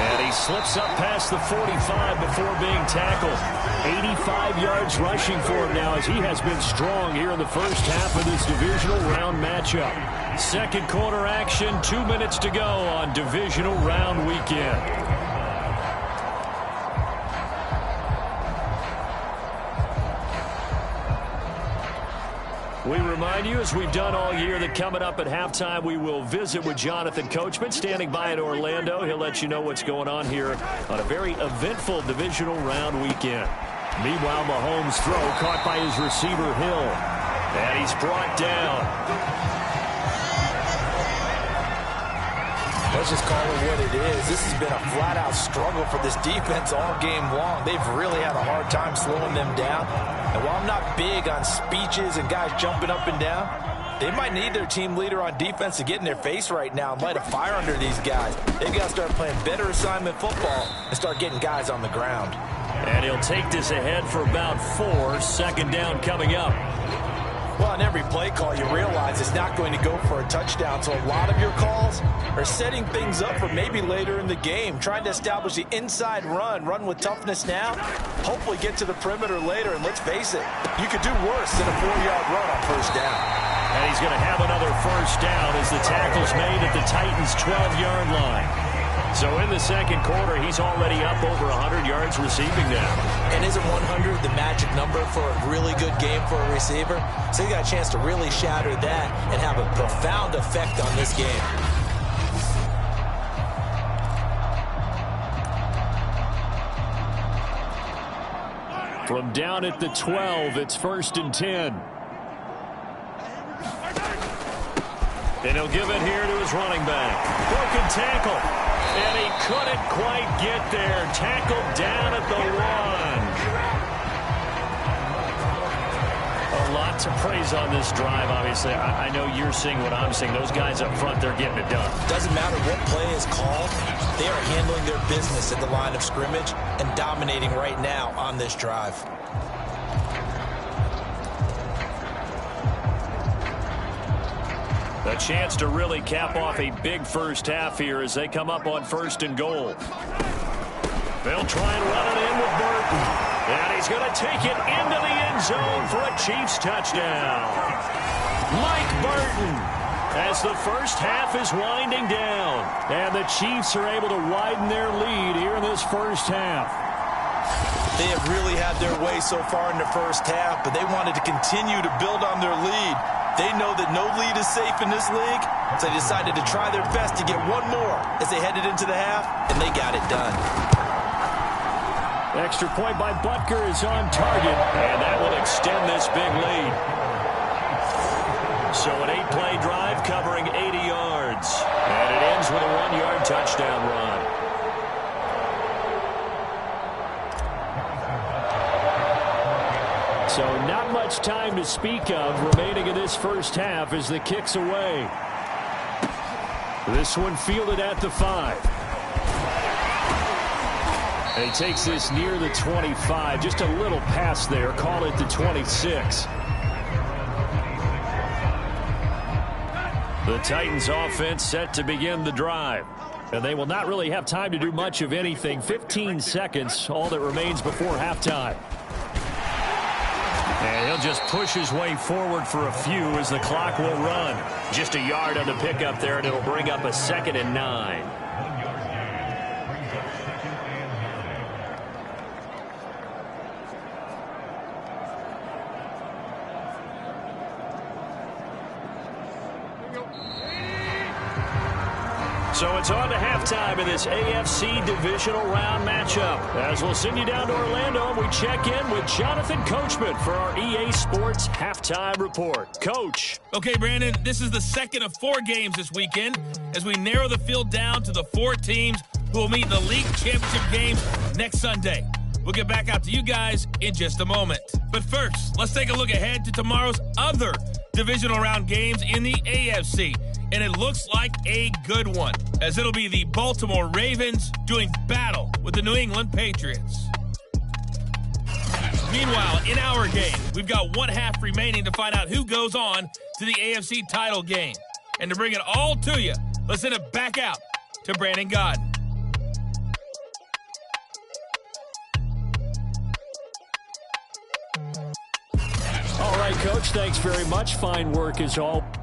And he slips up past the 45 before being tackled. 85 yards rushing for him now as he has been strong here in the first half of this divisional round matchup. Second quarter action, 2 minutes to go on divisional round weekend. We remind you, as we've done all year, that coming up at halftime, we will visit with Jonathan Coachman, standing by in Orlando. He'll let you know what's going on here on a very eventful divisional round weekend. Meanwhile, Mahomes' throw caught by his receiver, Hill. And he's brought down. Let's just call it what it is. This has been a flat-out struggle for this defense all game long. They've really had a hard time slowing them down. And while I'm not big on speeches and guys jumping up and down, they might need their team leader on defense to get in their face right now and light a fire under these guys. They've got to start playing better assignment football and start getting guys on the ground. And he'll take this ahead for about 4. Second down coming up. Well, on every play call, you realize it's not going to go for a touchdown. So a lot of your calls are setting things up for maybe later in the game, trying to establish the inside run with toughness now, hopefully get to the perimeter later. And let's face it, you could do worse than a 4-yard run on first down. And he's going to have another first down as the tackle's made at the Titans' 12-yard line. So in the second quarter, he's already up over 100 yards receiving now. And isn't 100 the magic number for a really good game for a receiver? So he got a chance to really shatter that and have a profound effect on this game. From down at the 12, it's 1st and 10. And he'll give it here to his running back. Broken tackle. And he couldn't quite get there. Tackled down at the 1. A lot to praise on this drive, obviously. I know you're seeing what I'm seeing. Those guys up front, they're getting it done. Doesn't matter what play is called. They are handling their business at the line of scrimmage and dominating right now on this drive. A chance to really cap off a big first half here as they come up on 1st and goal. They'll try and run it in with Burton. And he's going to take it into the end zone for a Chiefs touchdown. Mike Burton, as the first half is winding down. And the Chiefs are able to widen their lead here in this first half. They have really had their way so far in the first half, but they wanted to continue to build on their lead. They know that no lead is safe in this league, so they decided to try their best to get one more as they headed into the half, and they got it done. Extra point by Butker is on target, and that will extend this big lead. So an 8-play drive covering 80 yards, and it ends with a 1-yard touchdown run. So not much time to speak of remaining in this first half as the kick's away. This one fielded at the 5. And he takes this near the 25. Just a little pass there. Call it the 26. The Titans offense set to begin the drive. And they will not really have time to do much of anything. 15 seconds, all that remains before halftime. And he'll just push his way forward for a few as the clock will run. Just a yard on the pickup there, and it'll bring up a 2nd and 9. So it's on to halftime in this AFC divisional round matchup. As we'll send you down to Orlando, and we check in with Jonathan Coachman for our EA Sports Halftime Report. Coach. Okay, Brandon, this is the second of 4 games this weekend as we narrow the field down to the 4 teams who will meet in the league championship games next Sunday. We'll get back out to you guys in just a moment. But first, let's take a look ahead to tomorrow's other divisional round games in the AFC. And it looks like a good one, as it'll be the Baltimore Ravens doing battle with the New England Patriots. Meanwhile, in our game, we've got 1 half remaining to find out who goes on to the AFC title game. And to bring it all to you, let's send it back out to Brandon Godden. All right, Coach, thanks very much. Fine work as always.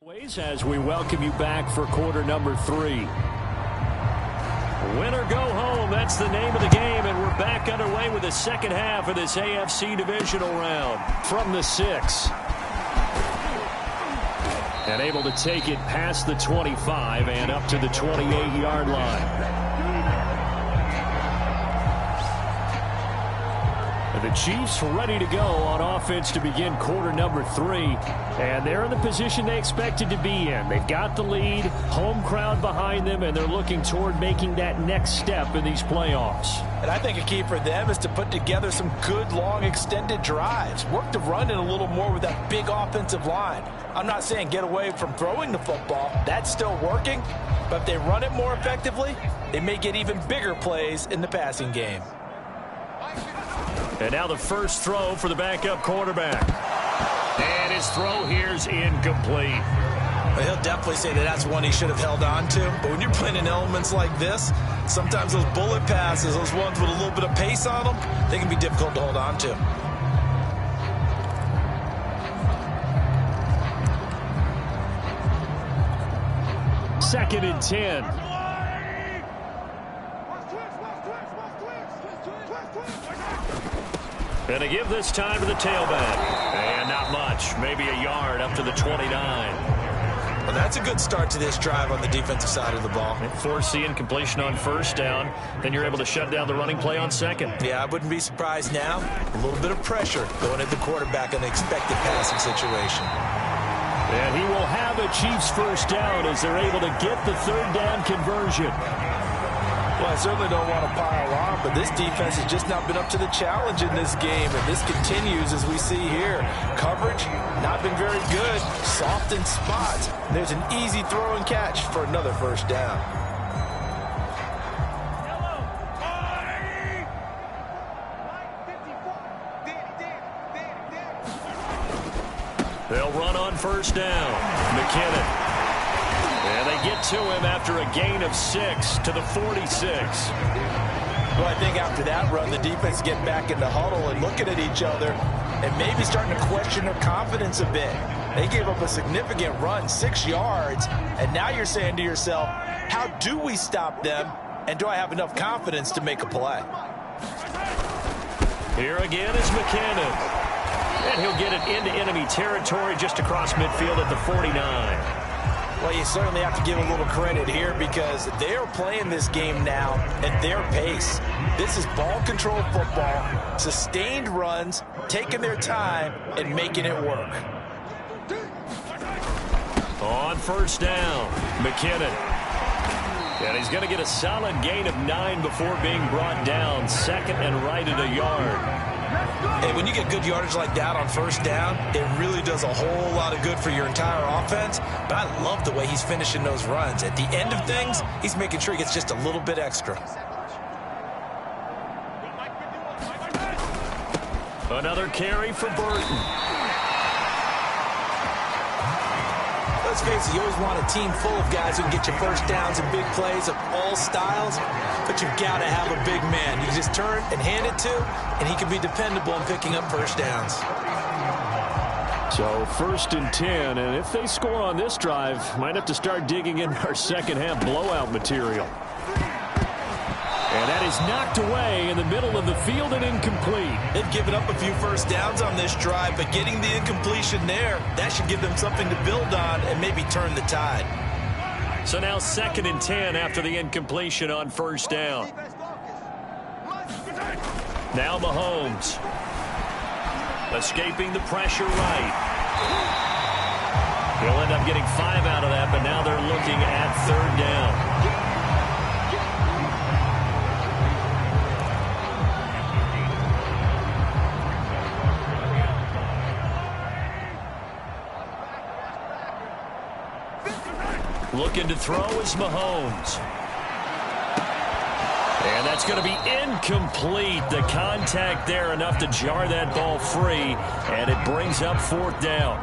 As we welcome you back for quarter number 3. Win or go home, that's the name of the game, and we're back underway with the second half of this AFC divisional round. From the 6. And able to take it past the 25 and up to the 28-yard line. The Chiefs ready to go on offense to begin quarter number 3. And they're in the position they expected to be in. They've got the lead, home crowd behind them, and they're looking toward making that next step in these playoffs. And I think a key for them is to put together some good, long, extended drives. Work the run in a little more with that big offensive line. I'm not saying get away from throwing the football. That's still working. But if they run it more effectively, they may get even bigger plays in the passing game. And now the first throw for the backup quarterback. And his throw here's incomplete. Well, he'll definitely say that that's one he should have held on to. But when you're playing in elements like this, sometimes those bullet passes, those ones with a little bit of pace on them, they can be difficult to hold on to. Second and 10. And they give this time to the tailback. And not much. Maybe a yard up to the 29. Well, that's a good start to this drive on the defensive side of the ball. And force the incompletion on first down. Then you're able to shut down the running play on second. Yeah, I wouldn't be surprised now. A little bit of pressure going at the quarterback in the expected passing situation. And he will have a Chiefs first down as they're able to get the third down conversion. Well, I certainly don't want to pile on, but this defense has just not been up to the challenge in this game, and this continues as we see here. Coverage, not been very good, soft in spots. There's an easy throw and catch for another first down. They'll run on first down. McKinnon. And they get to him after a gain of 6 to the 46. Well, I think after that run, the defense get back in the huddle and looking at each other and maybe starting to question their confidence a bit. They gave up a significant run, 6 yards, and now you're saying to yourself, how do we stop them, and do I have enough confidence to make a play? Here again is McKinnon. And he'll get it into enemy territory just across midfield at the 49. Well, you certainly have to give a little credit here because they are playing this game now at their pace. This is ball control football, sustained runs, taking their time, and making it work. On first down, McKinnon. And he's going to get a solid gain of 9 before being brought down. Second and right at a yard. Hey, when you get good yardage like that on first down, it really does a whole lot of good for your entire offense. But I love the way he's finishing those runs. At the end of things, he's making sure he gets just a little bit extra. Another carry for Burton. Let's face it, you always want a team full of guys who can get you first downs and big plays of all styles, but you've got to have a big man you can just turn and hand it to, and he can be dependable in picking up first downs. So first and 10, and if they score on this drive, might have to start digging in our second half blowout material. And that is knocked away in the middle of the field and incomplete. They've given up a few first downs on this drive, but getting the incompletion there, that should give them something to build on and maybe turn the tide. So now second and 10 after the incompletion on first down. Now Mahomes. Escaping the pressure right. He'll end up getting 5 out of that, but now they're looking at third down. Looking to throw is Mahomes. And that's going to be incomplete. The contact there enough to jar that ball free, and it brings up fourth down.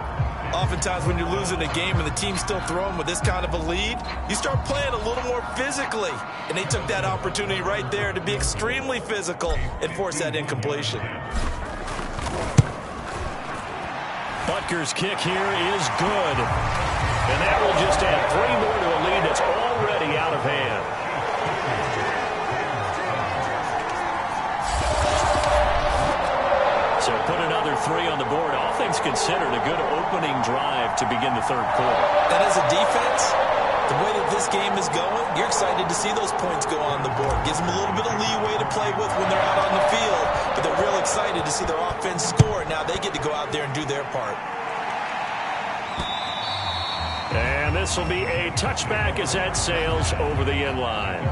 Oftentimes when you're losing a game and the team's still throwing with this kind of a lead, you start playing a little more physically. And they took that opportunity right there to be extremely physical and force that incompletion. Butker's kick here is good. And that will just add 3 more to a lead that's already out of hand. So put another 3 on the board. All things considered, a good opening drive to begin the third quarter. And as a defense, the way that this game is going, you're excited to see those points go on the board. Gives them a little bit of leeway to play with when they're out on the field. But they're real excited to see their offense score. Now they get to go out there and do their part. And this will be a touchback as that sails over the end line.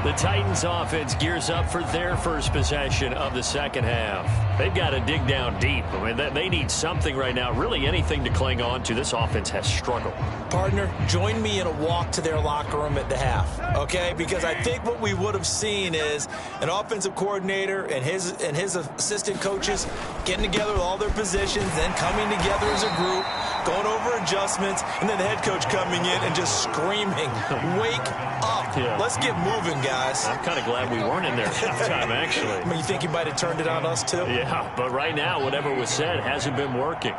The Titans offense gears up for their first possession of the second half. They've got to dig down deep. I mean, they need something right now, really anything to cling on to. This offense has struggled. Partner, join me in a walk to their locker room at the half, okay? Because I think what we would have seen is an offensive coordinator and his assistant coaches getting together with all their positions, then coming together as a group, going over adjustments, and then the head coach coming in and just screaming, wake up. Yeah. Let's get moving, guys. I'm kind of glad we weren't in there at halftime, actually. I mean, you think you might have turned it on us, too? Yeah, but right now, whatever was said hasn't been working.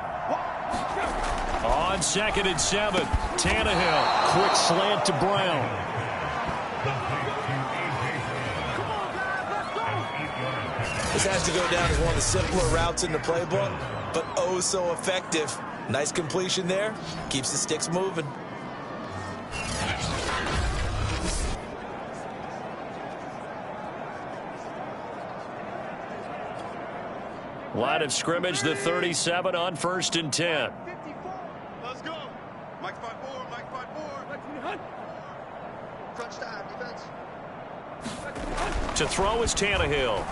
On 2nd and 7, Tannehill. Quick slant to Brown. This has to go down as one of the simpler routes in the playbook, but oh so effective. Nice completion there. Keeps the sticks moving. Line of scrimmage, the 37 on 1st and 10. Let's go. Mike's 5-4, Mike's 5-4. Crunch time, defense. To throw is Tannehill.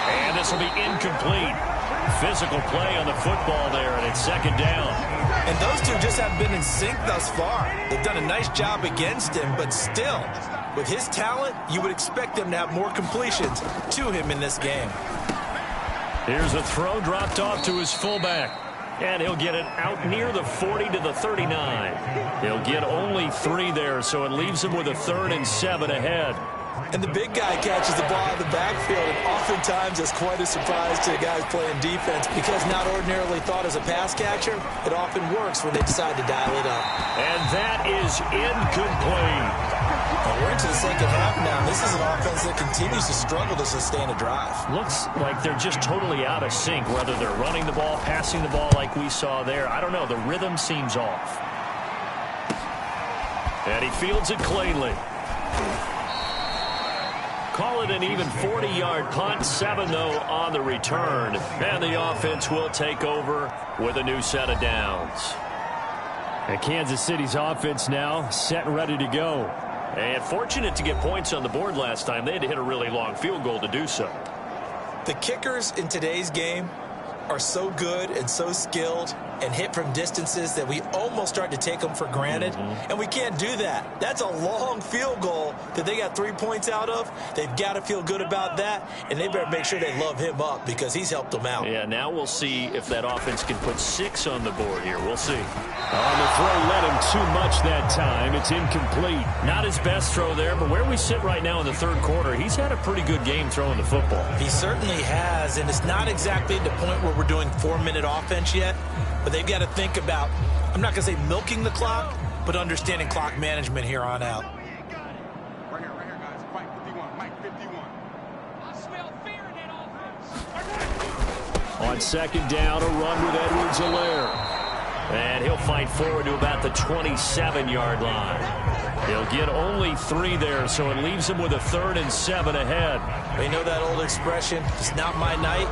And this will be incomplete. Physical play on the football there, and it's 2nd down. And those two just haven't been in sync thus far. They've done a nice job against him, but still, with his talent, you would expect them to have more completions to him in this game. Here's a throw dropped off to his fullback. And he'll get it out near the 40 to the 39. He'll get only 3 there, so it leaves him with a 3rd and 7 ahead. And the big guy catches the ball in the backfield, and oftentimes it's quite a surprise to the guys playing defense because not ordinarily thought as a pass catcher, it often works when they decide to dial it up. And that is incomplete. Well, we're into the second half now. This is an offense that continues to struggle to sustain a drive. Looks like they're just totally out of sync, whether they're running the ball, passing the ball like we saw there. I don't know. The rhythm seems off. And he fields it cleanly. Call it an even 40-yard punt. 7, though, on the return. And the offense will take over with a new set of downs. And Kansas City's offense now set and ready to go. And fortunate to get points on the board last time. They had to hit a really long field goal to do so. The kickers in today's game are so good and so skilled and hit from distances that we almost start to take them for granted. And we can't do that. That's a long field goal that they got 3 points out of. They've got to feel good about that, and they better make sure they love him up because he's helped them out. Yeah, now we'll see if that offense can put 6 on the board here. We'll see. On the throw, let him too much that time. It's incomplete. Not his best throw there, but where we sit right now in the third quarter, he's had a pretty good game throwing the football. He certainly has, and it's not exactly the point where we're doing 4-minute offense yet, but they've got to think about, I'm not going to say milking the clock, but understanding clock management here on out. Right here, guys. Mike 51, Mike 51. I smell fear in that offense. On 2nd down, a run with Edwards-Helaire. And he'll fight forward to about the 27-yard line. He'll get only 3 there, so it leaves him with a 3rd and 7 ahead. You know that old expression, it's not my night?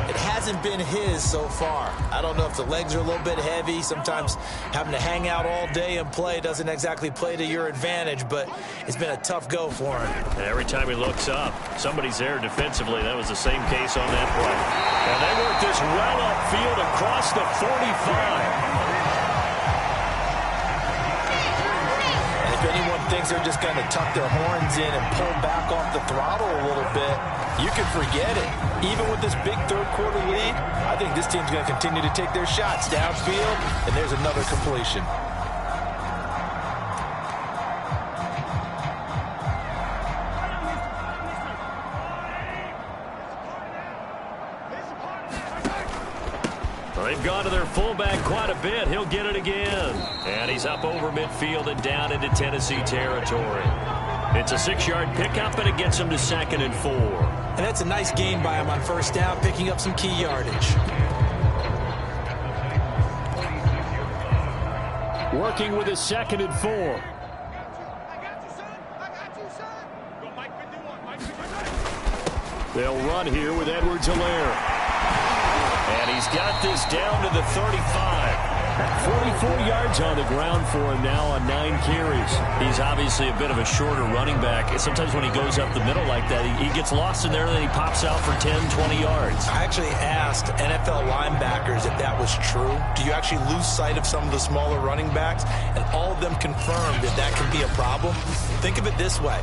It hasn't been his so far. I don't know if the legs are a little bit heavy. Sometimes having to hang out all day and play doesn't exactly play to your advantage, but it's been a tough go for him. And every time he looks up, somebody's there defensively. That was the same case on that play. And they work this well upfield across the 45. Anyone thinks they're just going to tuck their horns in and pull back off the throttle a little bit, you can forget it. Even with this big third quarter lead, I think this team's going to continue to take their shots downfield, and there's another completion. Well, They've gone to their fullback quite a bit. He'll get it again. And he's up over midfield and down into Tennessee territory. It's a 6-yard pickup, and it gets him to 2nd and 4. And that's a nice gain by him on first down, picking up some key yardage. Working with his 2nd and 4. They'll run here with Edwards-Helaire. And he's got this down to the 35. 44 yards on the ground for him now on 9 carries. He's obviously a bit of a shorter running back. Sometimes when he goes up the middle like that, he gets lost in there, and then he pops out for 10, 20 yards. I actually asked NFL linebackers if that was true. Do you actually lose sight of some of the smaller running backs? And all of them confirmed that that can be a problem. Think of it this way.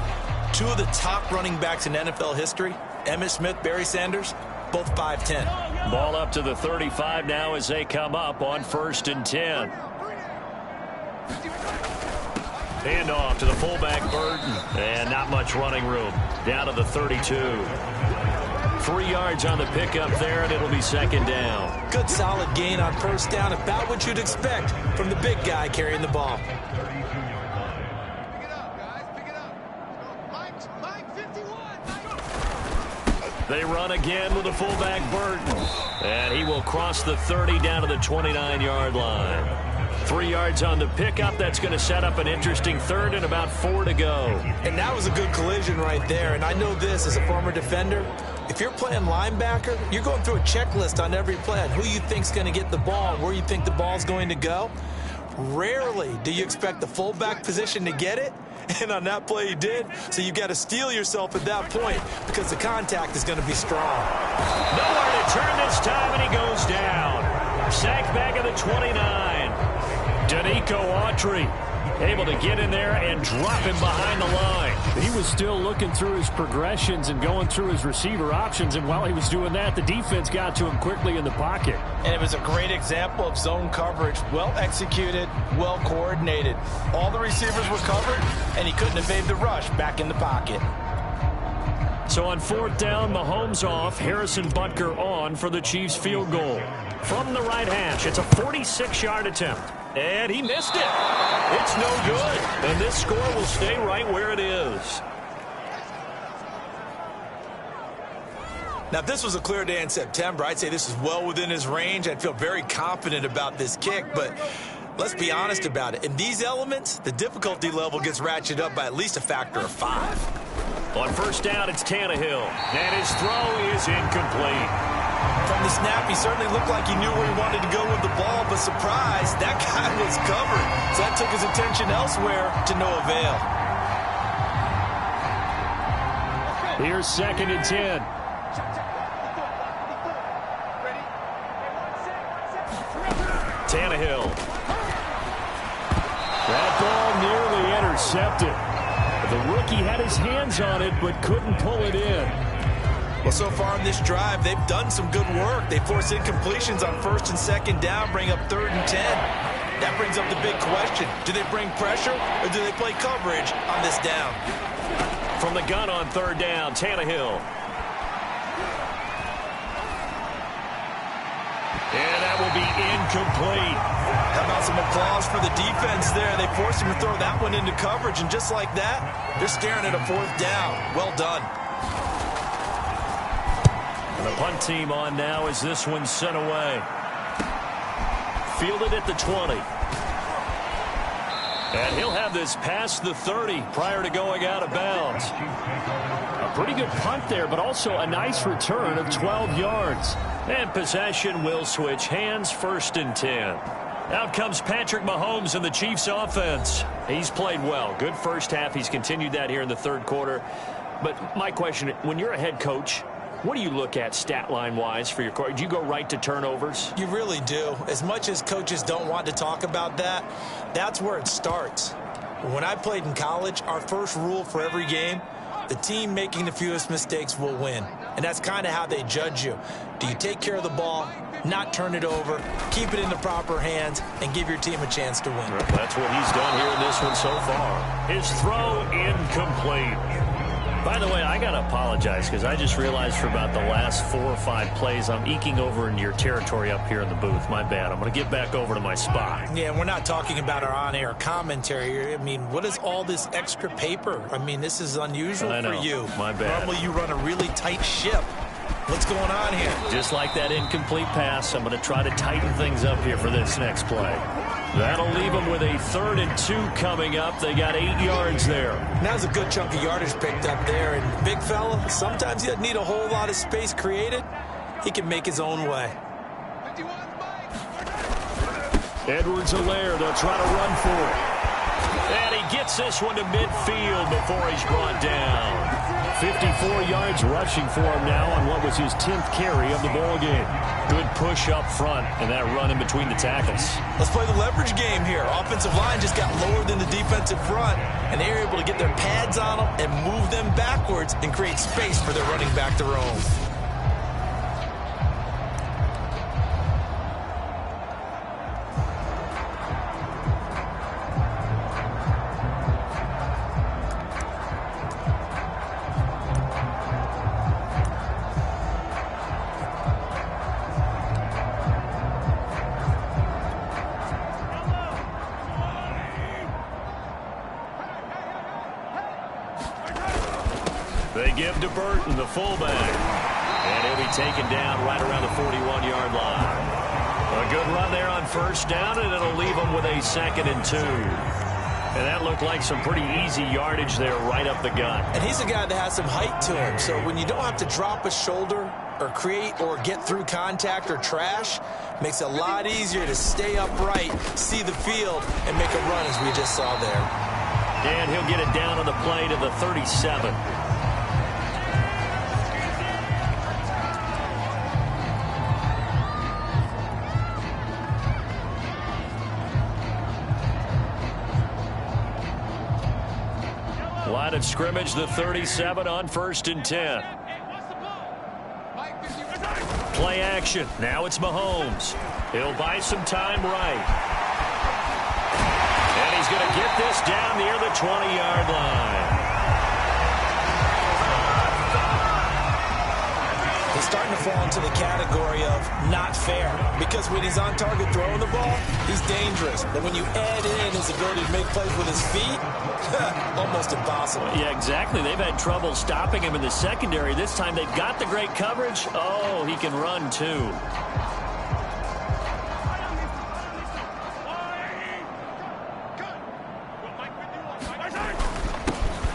2 of the top running backs in NFL history, Emmitt Smith, Barry Sanders, both 5'10". Ball up to the 35 now as they come up on 1st and 10. Handoff to the fullback, Burton. And not much running room. Down to the 32. 3 yards on the pickup there, and it'll be 2nd down. Good solid gain on first down. About what you'd expect from the big guy carrying the ball. They run again with the fullback, Burton. And he will cross the 30 down to the 29-yard line. 3 yards on the pickup. That's going to set up an interesting 3rd and about 4 to go. And that was a good collision right there. And I know this as a former defender. If you're playing linebacker, you're going through a checklist on every play on who you think's going to get the ball and where you think the ball's going to go. Rarely do you expect the fullback position to get it. And on that play he did. So you got to steel yourself at that point because the contact is going to be strong. Nowhere to turn this time, and he goes down. Sacked back at the 29. Danico Autry able to get in there and drop him behind the line. He was still looking through his progressions and going through his receiver options, and while he was doing that, the defense got to him quickly in the pocket. And it was a great example of zone coverage. Well executed, well coordinated. All the receivers were covered, and he couldn't evade the rush back in the pocket. So on 4th down, Mahomes off, Harrison Butker on for the Chiefs field goal. From the right hash, it's a 46-yard attempt. And he missed it. It's no good. And this score will stay right where it is. Now, if this was a clear day in September, I'd say this is well within his range. I'd feel very confident about this kick, but let's be honest about it. In these elements, the difficulty level gets ratcheted up by at least a factor of 5. On 1st down, it's Tannehill. And his throw is incomplete. From the snap, he certainly looked like he knew where he wanted to go with the ball, but surprise, that guy was covered. So that took his attention elsewhere to no avail. Here's 2nd and 10. Tannehill. That ball nearly intercepted. The rookie had his hands on it, but couldn't pull it in. Well, so far in this drive, they've done some good work. They forced incompletions on 1st and 2nd down, bring up 3rd and 10. That brings up the big question. Do they bring pressure, or do they play coverage on this down? From the gun on 3rd down, Tannehill. And that will be incomplete. How about some applause for the defense there? They forced him to throw that one into coverage, and just like that, they're staring at a 4th down. Well done. And the punt team on now as this one's sent away. Fielded at the 20. And he'll have this past the 30 prior to going out of bounds. A pretty good punt there, but also a nice return of 12 yards. And possession will switch hands, 1st and 10. Out comes Patrick Mahomes in the Chiefs offense. He's played well. Good first half. He's continued that here in the 3rd quarter. But my question, when you're a head coach, what do you look at stat line-wise for your court? Do you go right to turnovers? You really do. As much as coaches don't want to talk about that, that's where it starts. When I played in college, our first rule for every game, the team making the fewest mistakes will win. And that's kind of how they judge you. Do you take care of the ball, not turn it over, keep it in the proper hands, and give your team a chance to win? That's what he's done here in this one so far. His throw incomplete. By the way, I got to apologize because I just realized for about the last 4 or 5 plays, I'm eking over into your territory up here in the booth. My bad. I'm going to get back over to my spot. Yeah, we're not talking about our on-air commentary. I mean, what is all this extra paper? I mean, this is unusual for you. My bad. Normally you run a really tight ship. What's going on here? Just like that incomplete pass, I'm going to try to tighten things up here for this next play. That'll leave them with a 3rd and 2 coming up. They got 8 yards there. Now's a good chunk of yardage picked up there. And big fella, sometimes he doesn't need a whole lot of space created. He can make his own way. Edwards-Helaire, they'll try to run for it. And he gets this one to midfield before he's brought down. 54 yards rushing for him now on what was his 10th carry of the ball game. Good push up front and that run in between the tackles. Let's play the leverage game here. Offensive line just got lower than the defensive front, and they're able to get their pads on them and move them backwards and create space for their running back to roam. They give to Burton, the fullback. And he'll be taken down right around the 41-yard line. A good run there on 1st down, and it'll leave them with a 2nd and 2. And that looked like some pretty easy yardage there right up the gut. And he's a guy that has some height to him, so when you don't have to drop a shoulder or create or get through contact or trash, makes it a lot easier to stay upright, see the field, and make a run as we just saw there. And he'll get it down on the play to the 37. Line of scrimmage, the 37 on 1st and 10. Play action. Now it's Mahomes. He'll buy some time right. And he's going to get this down near the 20-yard line. He's starting to fall into the category of not fair, because when he's on target throwing the ball, he's dangerous. But when you add in his ability to make plays with his feet, almost impossible. Yeah, exactly. They've had trouble stopping him in the secondary. This time they've got the great coverage. Oh, he can run too.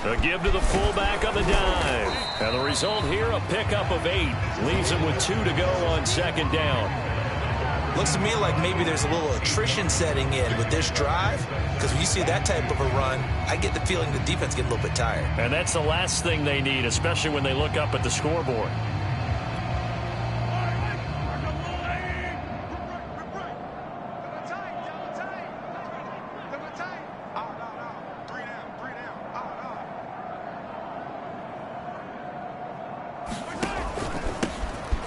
A give to the fullback on the dive. And the result here, a pickup of 8. Leaves him with 2 to go on 2nd down. Looks to me like maybe there's a little attrition setting in with this drive, because when you see that type of a run, I get the feeling the defense gets a little bit tired. And that's the last thing they need, especially when they look up at the scoreboard.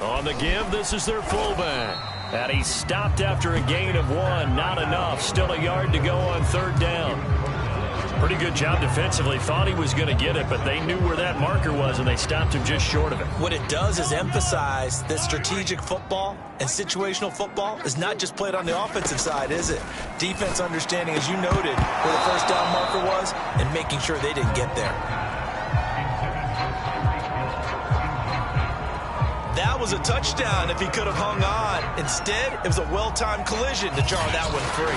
On the give, this is their fullback. And he stopped after a gain of 1. Not enough. Still a yard to go on 3rd down. Pretty good job defensively. Thought he was going to get it, but they knew where that marker was, and they stopped him just short of it. What it does is emphasize that strategic football and situational football is not just played on the offensive side, is it? Defense understanding, as you noted, where the 1st down marker was and making sure they didn't get there. That was a touchdown if he could have hung on. Instead, it was a well-timed collision to jar that one free.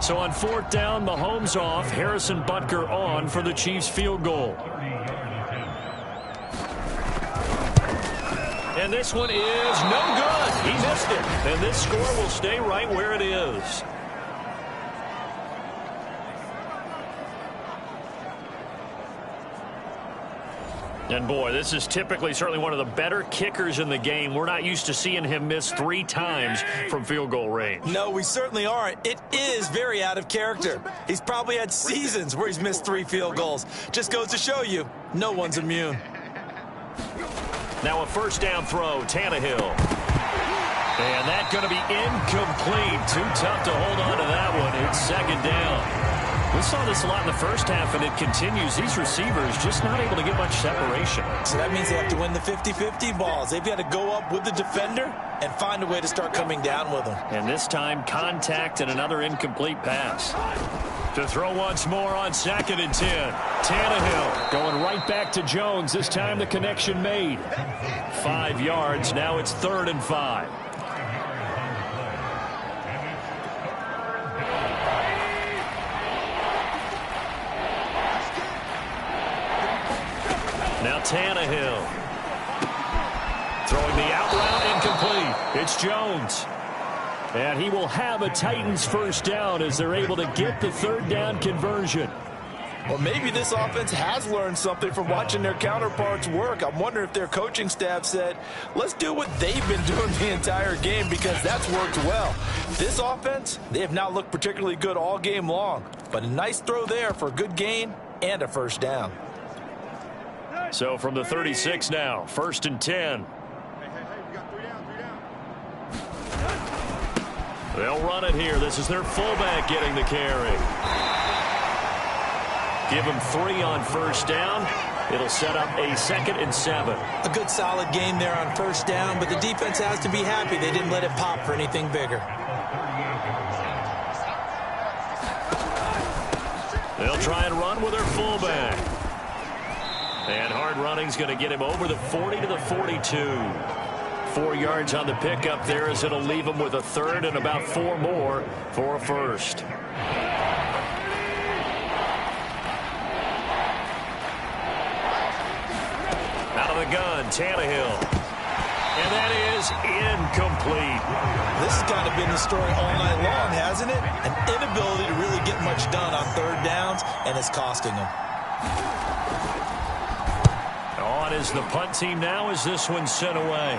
So on 4th down, Mahomes off, Harrison Butker on for the Chiefs field goal. And this one is no good. He missed it. And this score will stay right where it is. And boy, this is typically certainly one of the better kickers in the game. We're not used to seeing him miss 3 times from field goal range. No, we certainly aren't. It is very out of character. He's probably had seasons where he's missed 3 field goals. Just goes to show you, no one's immune. Now a 1st down throw, Tannehill. And that's going to be incomplete. Too tough to hold on to that one. It's second down. We saw this a lot in the first half, and it continues. These receivers just not able to get much separation. So that means they have to win the 50-50 balls. They've got to go up with the defender and find a way to start coming down with them. And this time, contact and another incomplete pass. To throw once more on 2nd and 10. Tannehill going right back to Jones. This time the connection made. 5 yards. Now it's 3rd and 5. Now Tannehill. Throwing the out route, incomplete. It's Jones. And he will have a Titans first down as they're able to get the 3rd down conversion. Well, maybe this offense has learned something from watching their counterparts work. I'm wondering if their coaching staff said, let's do what they've been doing the entire game, because that's worked well. This offense, they have not looked particularly good all game long. But a nice throw there for a good gain and a first down. So from the 36 now, 1st and 10. We got 3 down. They'll run it here. This is their fullback getting the carry. Give him 3 on first down. It'll set up a 2nd and 7. A good solid gain there on first down, but the defense has to be happy they didn't let it pop for anything bigger. They'll try and run with their fullback. And hard running's going to get him over the 40 to the 42. 4 yards on the pickup there, as it'll leave him with a 3rd and about 4 more for a first. Out of the gun, Tannehill. And that is incomplete. This has kind of been the story all night long, hasn't it? An inability to really get much done on 3rd downs, and it's costing them. On is the punt team now as this one's sent away.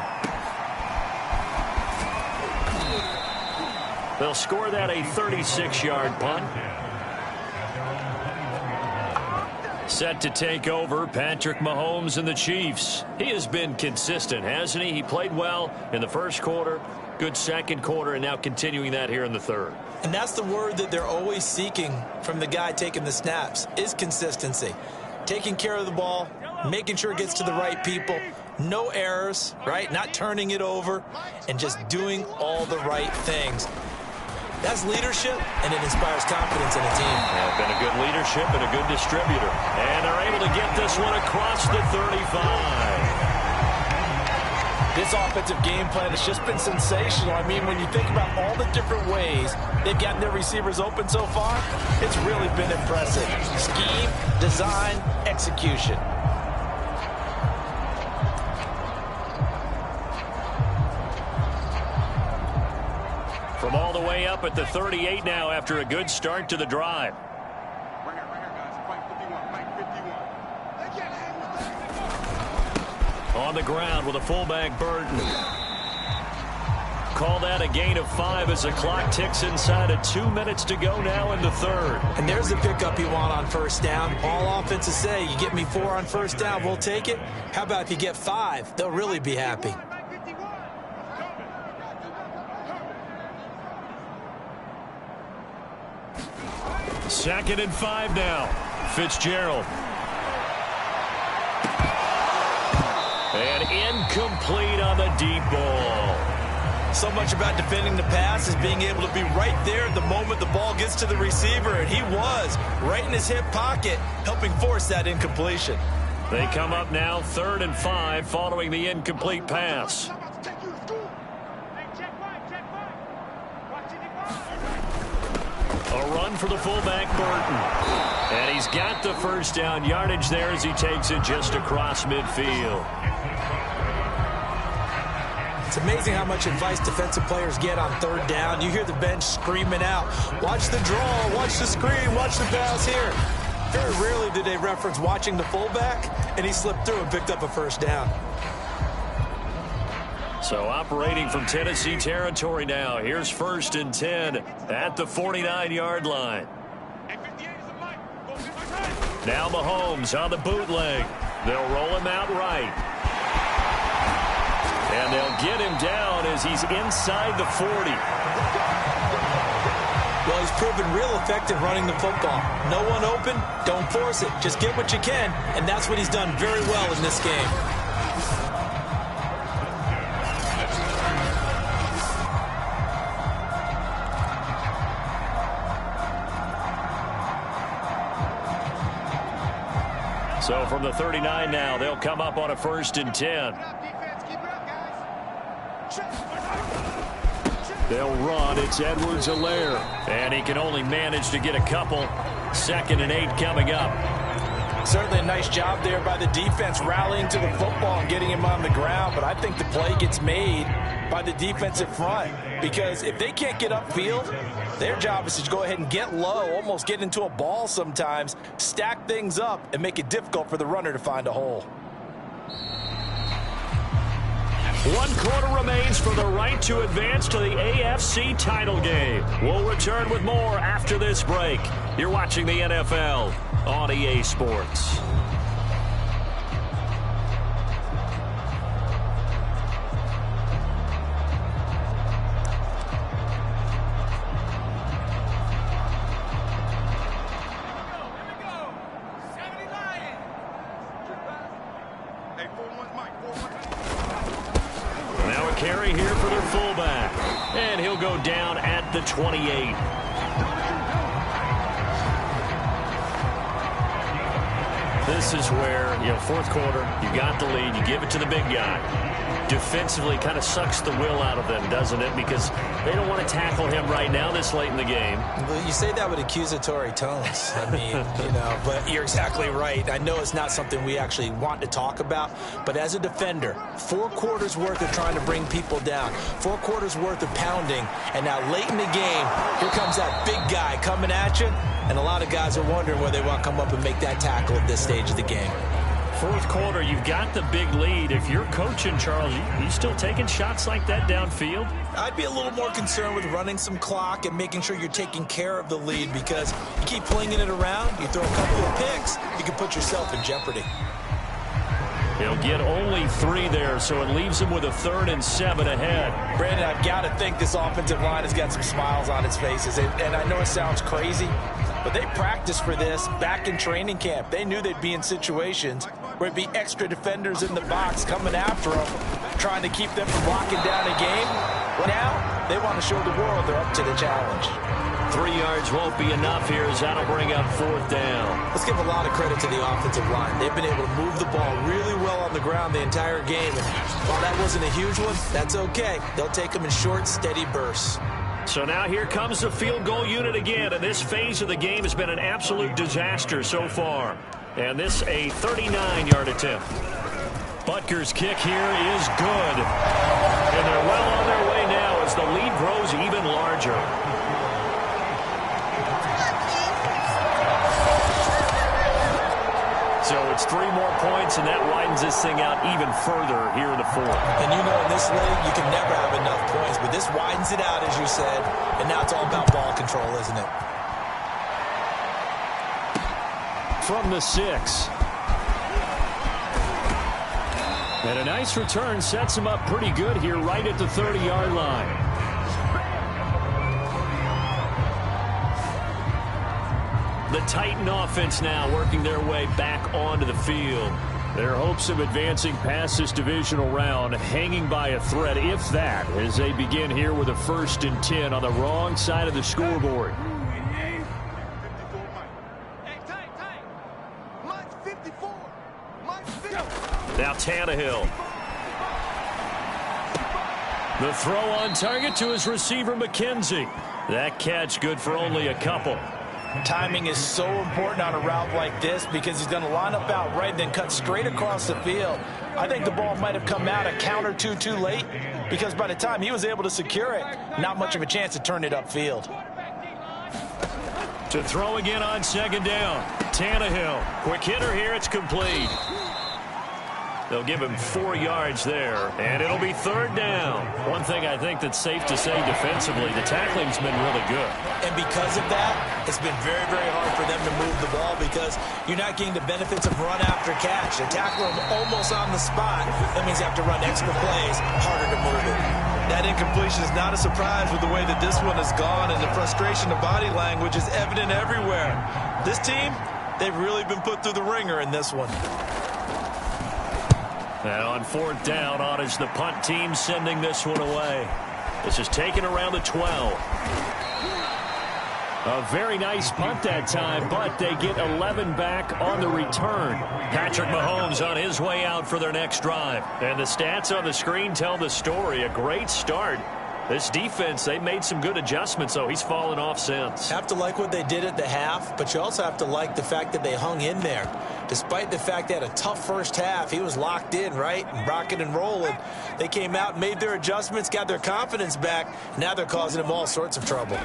They'll score that a 36-yard punt. Set to take over, Patrick Mahomes and the Chiefs. He has been consistent, hasn't he? He played well in the first quarter, good second quarter, and now continuing that here in the 3rd. And that's the word that they're always seeking from the guy taking the snaps, is consistency. Taking care of the ball, making sure it gets to the right people, no errors, right? Not turning it over, and just doing all the right things. That's leadership, and it inspires confidence in a team. Yeah, been a good leadership and a good distributor. And they're able to get this one across the 35. This offensive game plan has just been sensational. I mean, when you think about all the different ways they've gotten their receivers open so far, it's really been impressive. Scheme, design, execution. From all the way up at the 38 now after a good start to the drive. Right here, guys. Fight 51. Fight 51. On the ground with a fullback, Burton. Call that a gain of 5 as the clock ticks inside of 2 minutes to go now in the 3rd. And there's the pickup you want on first down. All offenses say, you get me 4 on first down, we'll take it. How about if you get 5? They'll really be happy. Second and 5 now. Fitzgerald. And incomplete on the deep ball. So much about defending the pass is being able to be right there the moment the ball gets to the receiver, and he was right in his hip pocket, helping force that incompletion. They come up now 3rd and 5 following the incomplete pass. A run for the fullback, Burton. And he's got the first down yardage there as he takes it just across midfield. It's amazing how much advice defensive players get on 3rd down. You hear the bench screaming out, watch the draw, watch the screen, watch the pass here. Very rarely do they reference watching the fullback, and he slipped through and picked up a first down. So operating from Tennessee territory now. Here's 1st and 10 at the 49-yard line. Now Mahomes on the bootleg. They'll roll him out right. And they'll get him down as he's inside the 40. Well, he's proven real effective running the football. No one open, don't force it. Just get what you can, and that's what he's done very well in this game. So from the 39 now, they'll come up on a 1st and 10. They'll run. It's Edwards-Helaire. And he can only manage to get a couple. 2nd and 8 coming up. Certainly a nice job there by the defense rallying to the football and getting him on the ground. But I think the play gets made by the defensive front. Because if they can't get upfield, their job is to go ahead and get low, almost get into a ball sometimes, stack things up, and make it difficult for the runner to find a hole. 1 quarter remains for the right to advance to the AFC title game. We'll return with more after this break. You're watching the NFL on EA Sports. Now a carry here for their fullback. And he'll go down at the 28. This is where, 4th quarter, you got the lead, you give it to the big guy. Defensively kind of sucks the will out of them, doesn't it? Because they don't want to tackle him right now this late in the game. Well, you say that with accusatory tones. I mean, but you're exactly right. I know it's not something we actually want to talk about, but as a defender, 4 quarters worth of trying to bring people down, 4 quarters worth of pounding, and now late in the game, here comes that big guy coming at you, and a lot of guys are wondering whether they want to come up and make that tackle at this stage of the game. 4th quarter, you've got the big lead. If you're coaching, Charles, you still taking shots like that downfield? I'd be a little more concerned with running some clock and making sure you're taking care of the lead, because you keep flinging it around, you throw a couple of picks, you can put yourself in jeopardy. He'll get only 3 there, so it leaves him with a 3rd and 7 ahead. Brandon, I've got to think this offensive line has got some smiles on its faces. And I know it sounds crazy, but they practiced for this back in training camp. They knew they'd be in situations where it'd be extra defenders in the box coming after them, trying to keep them from locking down a game. Now, they want to show the world they're up to the challenge. 3 yards won't be enough here as that'll bring up 4th down. Let's give a lot of credit to the offensive line. They've been able to move the ball really well on the ground the entire game. And while that wasn't a huge one, that's okay. They'll take them in short, steady bursts. So now here comes the field goal unit again, and this phase of the game has been an absolute disaster so far. And this a 39-yard attempt. Butker's kick here is good. And they're well on their way now as the lead grows even larger. So it's 3 more points, and that widens this thing out even further here in the 4th. And in this league, you can never have enough points, but this widens it out, as you said, and now it's all about ball control, isn't it? From the 6. And a nice return sets him up pretty good here right at the 30-yard line. The Titan offense now working their way back onto the field. Their hopes of advancing past this divisional round hanging by a thread, if that, as they begin here with a 1st and 10 on the wrong side of the scoreboard. Now Tannehill. The throw on target to his receiver, McKenzie. That catch good for only a couple. Timing is so important on a route like this because he's going to line up out right, then cut straight across the field. I think the ball might have come out a count or two too late because by the time he was able to secure it, not much of a chance to turn it upfield. To throw again on 2nd down. Tannehill. Quick hitter here. It's complete. They'll give him 4 yards there, and it'll be 3rd down. One thing I think that's safe to say defensively, the tackling's been really good. And because of that, it's been very, very hard for them to move the ball because you're not getting the benefits of run after catch. They tackle them almost on the spot. That means you have to run extra plays, harder to move it. That incompletion is not a surprise with the way that this one has gone, and the frustration of body language is evident everywhere. This team, they've really been put through the ringer in this one. And on 4th down, on is the punt team sending this one away. This is taken around the 12. A very nice punt that time, but they get 11 back on the return. Patrick Mahomes on his way out for their next drive. And the stats on the screen tell the story. A great start. This defense, they made some good adjustments, so he's fallen off since. Have to like what they did at the half, but you also have to like the fact that they hung in there. Despite the fact they had a tough first half, he was locked in, right? And rocking and rolling. They came out, made their adjustments, got their confidence back. Now they're causing him all sorts of trouble.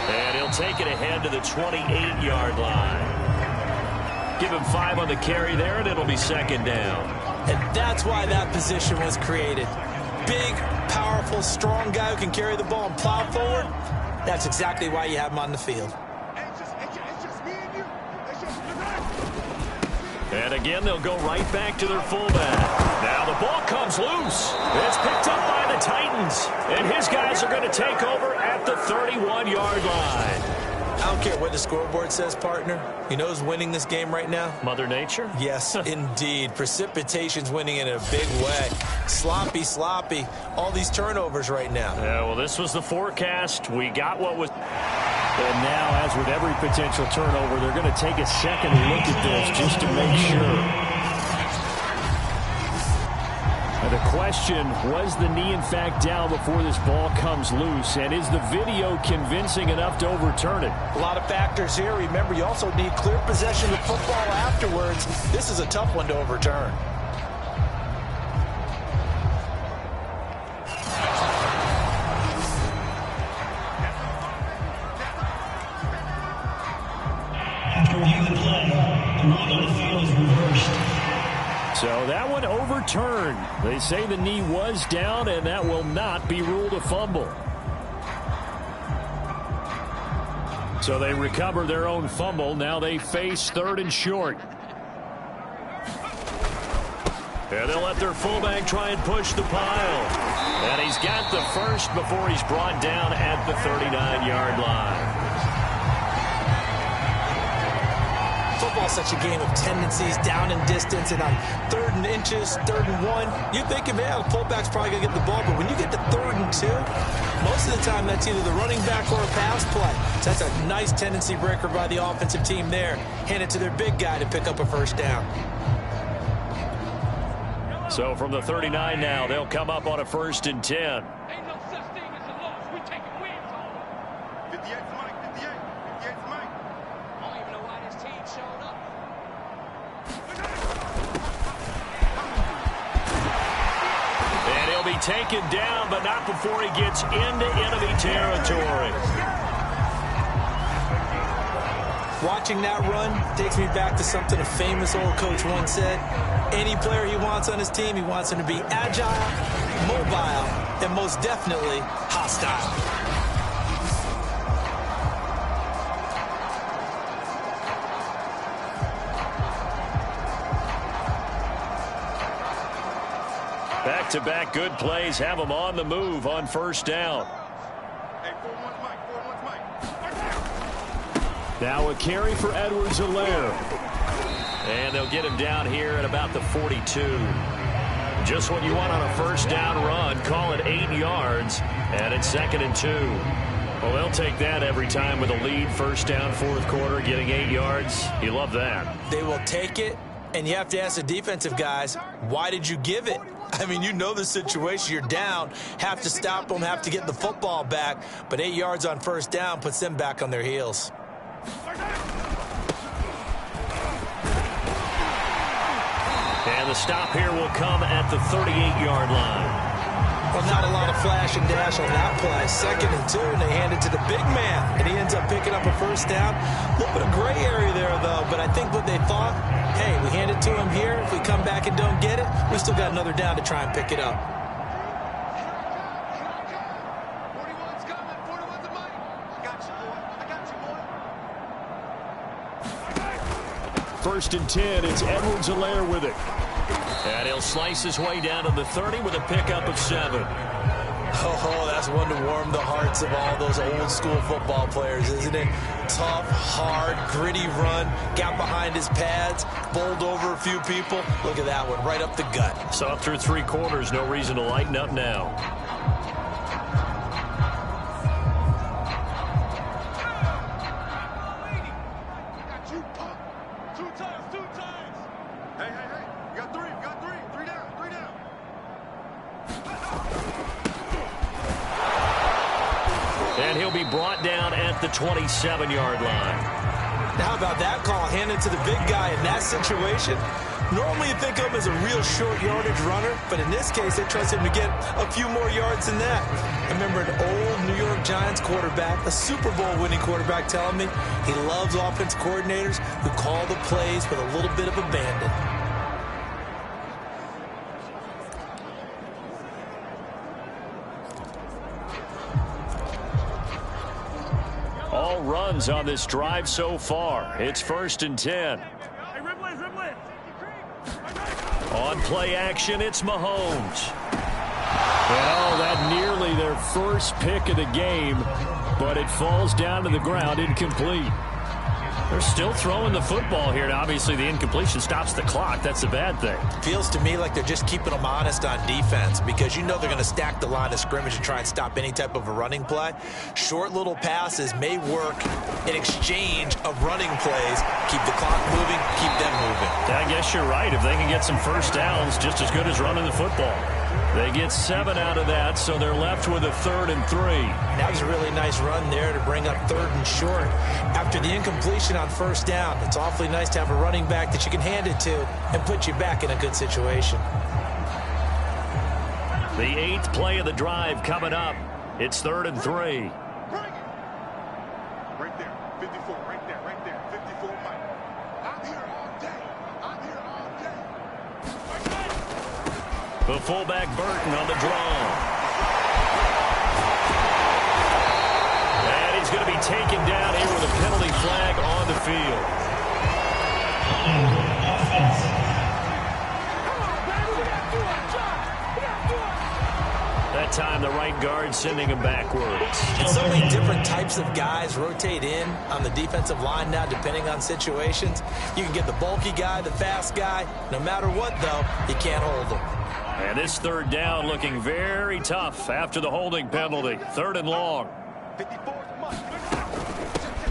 And he'll take it ahead to the 28-yard line. Give him 5 on the carry there, and it'll be 2nd down. And that's why that position was created. Big, powerful, strong guy who can carry the ball and plow forward. That's exactly why you have him on the field. And again, they'll go right back to their fullback. Now the ball comes loose. It's picked up by the Titans. And his guys are going to take over at the 31-yard line. I don't care what the scoreboard says, partner. You know who's winning this game right now? Mother Nature? Yes, indeed. Precipitation's winning in a big way. Sloppy, sloppy. All these turnovers right now. Yeah, well, this was the forecast. We got what was... And now, as with every potential turnover, they're going to take a second look at this just to make sure. Now the question, was the knee in fact down before this ball comes loose? And is the video convincing enough to overturn it? A lot of factors here. Remember, you also need clear possession of football afterwards. This is a tough one to overturn. After reviewing the play, the ruling on the field is reversed. So that one overturned. They say the knee was down, and that will not be ruled a fumble. So they recover their own fumble. Now they face 3rd and short. And they'll let their fullback try and push the pile. And he's got the first before he's brought down at the 39-yard line. Football's such a game of tendencies, down and distance, and on 3rd and inches, 3rd and 1, you're thinking, man, the fullback's probably going to get the ball. But when you get to 3rd and 2, most of the time that's either the running back or a pass play. So that's a nice tendency breaker by the offensive team there. Hand it to their big guy to pick up a first down. So from the 39 now, they'll come up on a 1st and 10. Ain't no such thing as a loss. We taking wins home. 58's Mike, 58. 58's Mike. I don't even know why this team showed up. And he'll be taken down, but not before he gets into enemy territory. Watching that run takes me back to something a famous old coach once said. Any player he wants on his team, he wants him to be agile, mobile, and most definitely hostile. Back-to-back good plays have them on the move on 1st down. Hey, 4-1's Mike, 4-1's Mike. Now a carry for Edwards-Helaire. And they'll get him down here at about the 42. Just what you want on a 1st down run. Call it 8 yards. And it's 2nd and 2. Well, they'll take that every time with a lead. 1st down, 4th quarter, getting 8 yards. You love that. They will take it, and you have to ask the defensive guys, why did you give it? I mean, you know the situation. You're down, have to stop them, have to get the football back. But 8 yards on 1st down puts them back on their heels. And the stop here will come at the 38-yard line. Well, not a lot of flash and dash on that play. 2nd and 2, and they hand it to the big man. And he ends up picking up a 1st down. A little bit of gray area there, though. But I think what they thought, hey, we hand it to him here. If we come back and don't get it, we still got another down to try and pick it up. 41's coming, 41's a Mike. I got you, boy. I got you, boy. 1st and 10, it's Edwards-Helaire with it. And he'll slice his way down to the 30 with a pickup of 7. Oh, that's one to warm the hearts of all those old-school football players, isn't it? Tough, hard, gritty run, got behind his pads, bowled over a few people. Look at that one, right up the gut. So up through 3 quarters, no reason to lighten up now. And he'll be brought down at the 27-yard line. Now, how about that call handed to the big guy in that situation? Normally you think of him as a real short yardage runner, but in this case they trust him to get a few more yards than that. I remember an old New York Giants quarterback, a Super Bowl winning quarterback, telling me he loves offense coordinators who call the plays with a little bit of abandon. All runs on this drive so far. It's 1st and 10. On play action, it's Mahomes. And that nearly their first pick of the game, but it falls down to the ground incomplete. They're still throwing the football here. Now, obviously, the incompletion stops the clock. That's a bad thing. Feels to me like they're just keeping them honest on defense because you know they're going to stack the line of scrimmage and try and stop any type of a running play. Short little passes may work in exchange of running plays. Keep the clock moving, keep them moving. I guess you're right. If they can get some first downs, just as good as running the football. They get 7 out of that, so they're left with a 3rd and 3. That was a really nice run there to bring up 3rd and short. After the incompletion on 1st down, it's awfully nice to have a running back that you can hand it to and put you back in a good situation. The 8th play of the drive coming up. It's 3rd and 3. Right there, 54, right there, 54, Mike. I'm here all day. I'm here all day. The fullback Burton on the draw. And he's going to be taken down here with a penalty flag on the field. That time the right guard sending him backwards. And so many different types of guys rotate in on the defensive line now depending on situations. You can get the bulky guy, the fast guy. No matter what, though, you can't hold them. And this 3rd down looking very tough after the holding penalty. 3rd and long.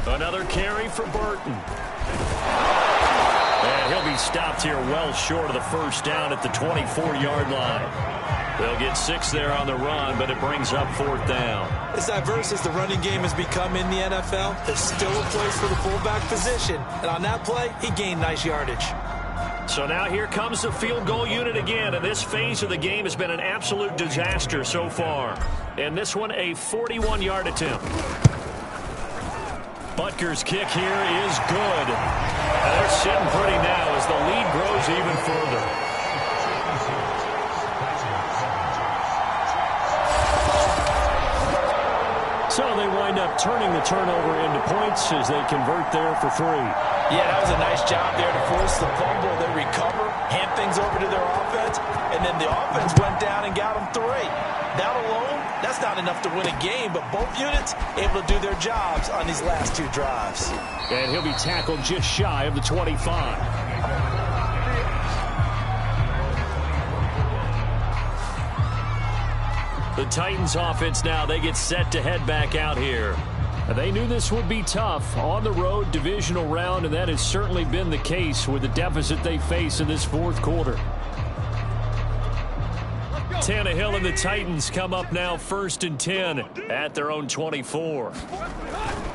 Another carry for Burton. And he'll be stopped here well short of the 1st down at the 24-yard line. They'll get 6 there on the run, but it brings up 4th down. As diverse as the running game has become in the NFL, there's still a place for the fullback position. And on that play, he gained nice yardage. So now here comes the field goal unit again, and this phase of the game has been an absolute disaster so far. And this one, a 41-yard attempt. Butker's kick here is good. They're sitting pretty now as the lead grows even further. So they wind up turning the turnover into points as they convert there for 3. Yeah, that was a nice job there to force the fumble. They recover, hand things over to their offense, and then the offense went down and got them 3. That alone, that's not enough to win a game, but both units able to do their jobs on these last 2 drives. And he'll be tackled just shy of the 25. The Titans offense now, they get set to head back out here. They knew this would be tough on the road divisional round, and that has certainly been the case with the deficit they face in this 4th quarter. Tannehill and the Titans come up now 1st and 10 at their own 24.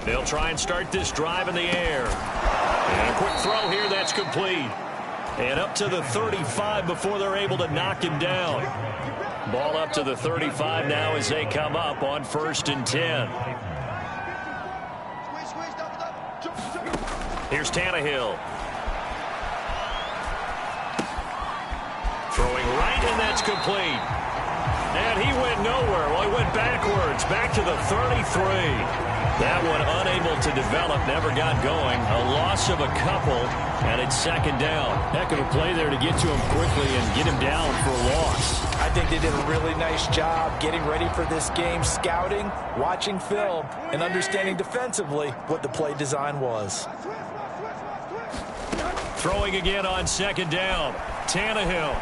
They'll try and start this drive in the air. And a quick throw here, that's complete. And up to the 35 before they're able to knock him down. Ball up to the 35 now as they come up on 1st and 10. Here's Tannehill. Throwing right, and that's complete. And he went nowhere. Well, he went backwards, back to the 33. That one unable to develop, never got going. A loss of a couple, and it's second down. Heck of a play there to get to him quickly and get him down for a loss. I think they did a really nice job getting ready for this game, scouting, watching film, and understanding defensively what the play design was. Throwing again on second down. Tannehill.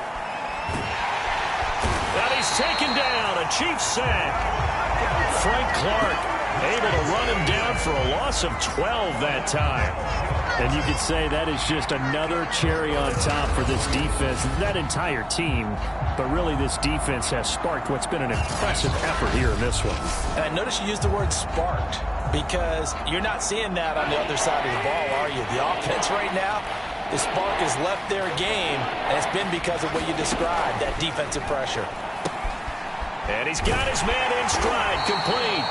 And he's taken down. A Chiefs sack. Frank Clark able to run him down for a loss of 12 that time. And you could say that is just another cherry on top for this defense, that entire team. But really, this defense has sparked what's been an impressive effort here in this one. And I notice you used the word sparked because you're not seeing that on the other side of the ball, are you? The offense right now, the spark has left their game, and it's been because of what you described, that defensive pressure. And he's got his man in stride, complete.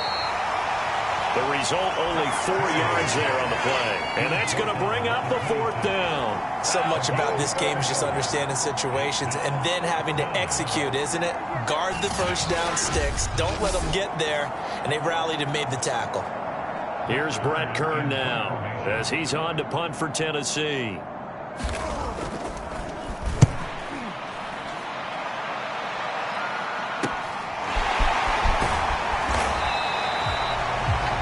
The result, only 4 yards there on the play. And that's going to bring up the fourth down. So much about this game is just understanding situations and then having to execute, isn't it? Guard the first down sticks. Don't let them get there. And they rallied and made the tackle. Here's Brett Kern now as he's on to punt for Tennessee.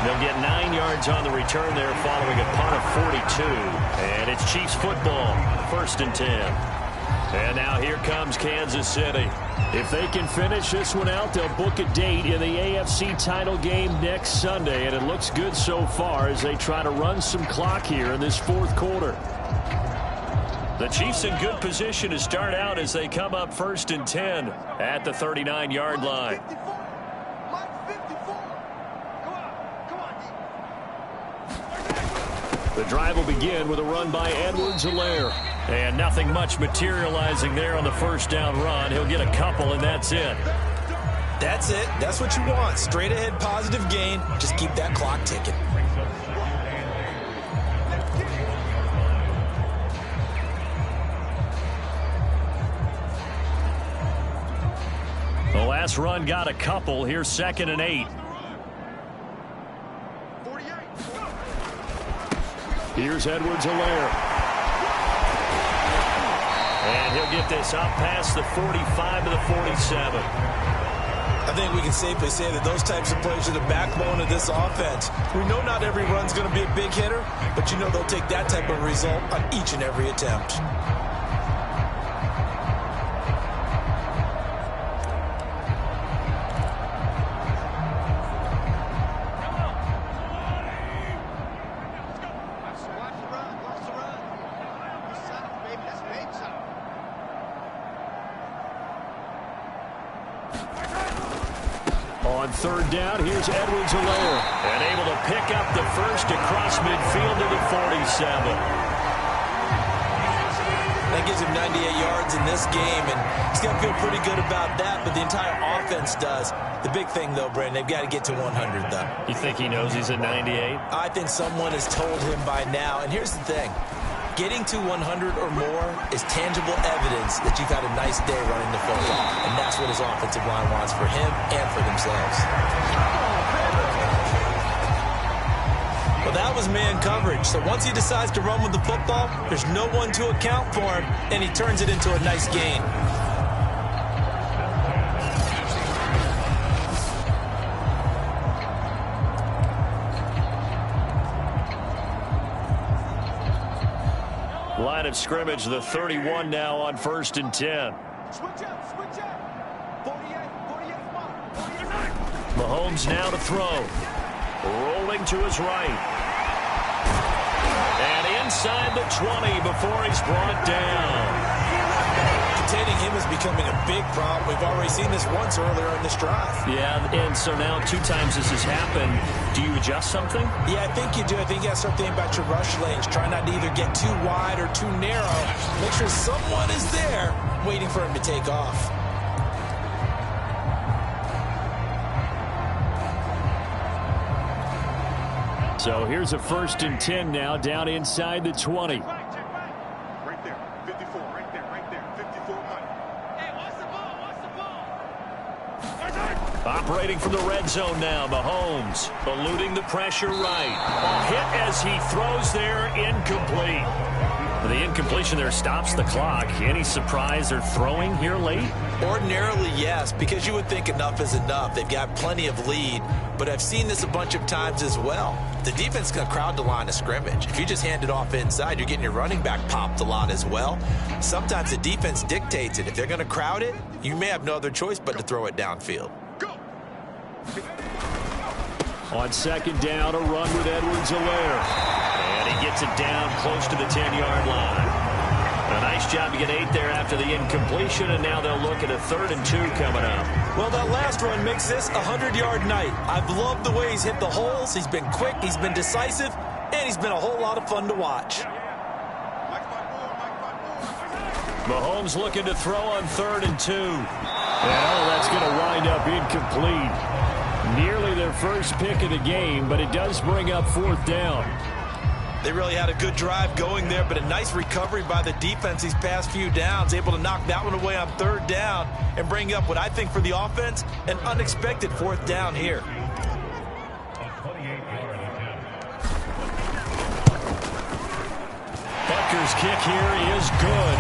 They'll get 9 yards on the return there following a punt of 42. And it's Chiefs football, 1st and 10. And now here comes Kansas City. If they can finish this one out, they'll book a date in the AFC title game next Sunday. And it looks good so far as they try to run some clock here in this fourth quarter. The Chiefs in good position to start out as they come up 1st and 10 at the 39-yard line. The drive will begin with a run by Edwards-Helaire. And nothing much materializing there on the first down run. He'll get a couple, and that's it. That's it. That's what you want. Straight ahead positive gain. Just keep that clock ticking. The last run got a couple. Here's 2nd and 8. Here's Edwards-Helaire. And he'll get this up past the 45 to the 47. I think we can safely say that those types of plays are the backbone of this offense. We know not every run's going to be a big hitter, but you know they'll take that type of result on each and every attempt. On 3rd down, here's Edwards-Helaire. And able to pick up the first across midfield to the 47. That gives him 98 yards in this game, and he's got to feel pretty good about that, but the entire offense does. The big thing, though, Brandon, they've got to get to 100, though. You think he knows he's at 98? I think someone has told him by now, and here's the thing. Getting to 100 or more is tangible evidence that you've had a nice day running the football, and that's what his offensive line wants for him and for themselves. Well, that was man coverage, so once he decides to run with the football, there's no one to account for him, and he turns it into a nice gain. Line of scrimmage, the 31 now on 1st and 10. Mahomes now to throw. Rolling to his right. And inside the 20 before he's brought down. Containing him is becoming a big problem. We've already seen this once earlier in this drive. Yeah, and so now 2 times this has happened. Do you adjust something? Yeah, I think you do. I think you have to start thinking about your rush lanes. Try not to either get too wide or too narrow. Make sure someone is there waiting for him to take off. So here's a 1st and 10 now, down inside the 20. Right there, 54, right there, 54 money. Hey, what's the ball? What's the ball? Operating from the red zone now, Mahomes eluding the pressure right. A hit as he throws there, incomplete. The incompletion there stops the clock. Any surprise they're throwing here late? Ordinarily, yes, because you would think enough is enough. They've got plenty of lead, but I've seen this a bunch of times as well. The defense is going to crowd the line of scrimmage. If you just hand it off inside, you're getting your running back popped a lot as well. Sometimes the defense dictates it. If they're going to crowd it, you may have no other choice but to throw it downfield. On second down, a run with Edwards-Helaire. And he gets it down close to the 10-yard line. A nice job to get 8 there after the incompletion, and now they'll look at a 3rd and 2 coming up. Well, that last run makes this a 100-yard night. I've loved the way he's hit the holes. He's been quick, he's been decisive, and he's been a whole lot of fun to watch. Mahomes looking to throw on 3rd and 2. And that's going to wind up incomplete. Nearly their first pick of the game, but it does bring up 4th down. They really had a good drive going there, but a nice recovery by the defense these past few downs, able to knock that one away on 3rd down and bring up what I think for the offense, an unexpected 4th down here. Butker's kick here is good.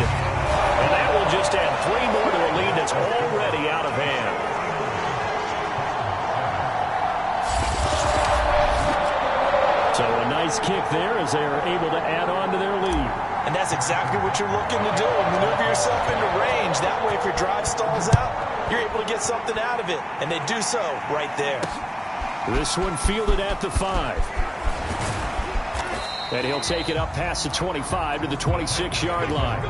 And that will just add 3 more to a lead that's already out of hand. So a nice kick there as they are able to add on to their lead. And that's exactly what you're looking to do. Maneuver yourself into range. That way, if your drive stalls out, you're able to get something out of it. And they do so right there. This one fielded at the 5. And he'll take it up past the 25 to the 26-yard line.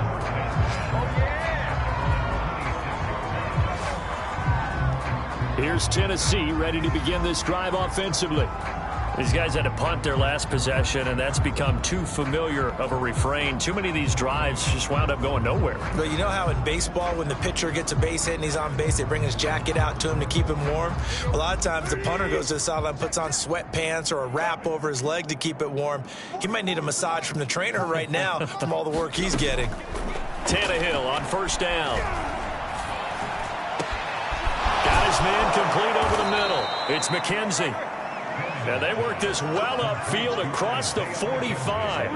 Here's Tennessee ready to begin this drive offensively. These guys had to punt their last possession, and that's become too familiar of a refrain. Too many of these drives just wound up going nowhere. But you know how in baseball, when the pitcher gets a base hit and he's on base, they bring his jacket out to him to keep him warm? A lot of times the punter goes to the sideline, puts on sweatpants or a wrap over his leg to keep it warm. He might need a massage from the trainer right now from all the work he's getting. Tannehill on 1st down. Got his man complete over the middle. It's McKenzie. And they work this well upfield across the 45.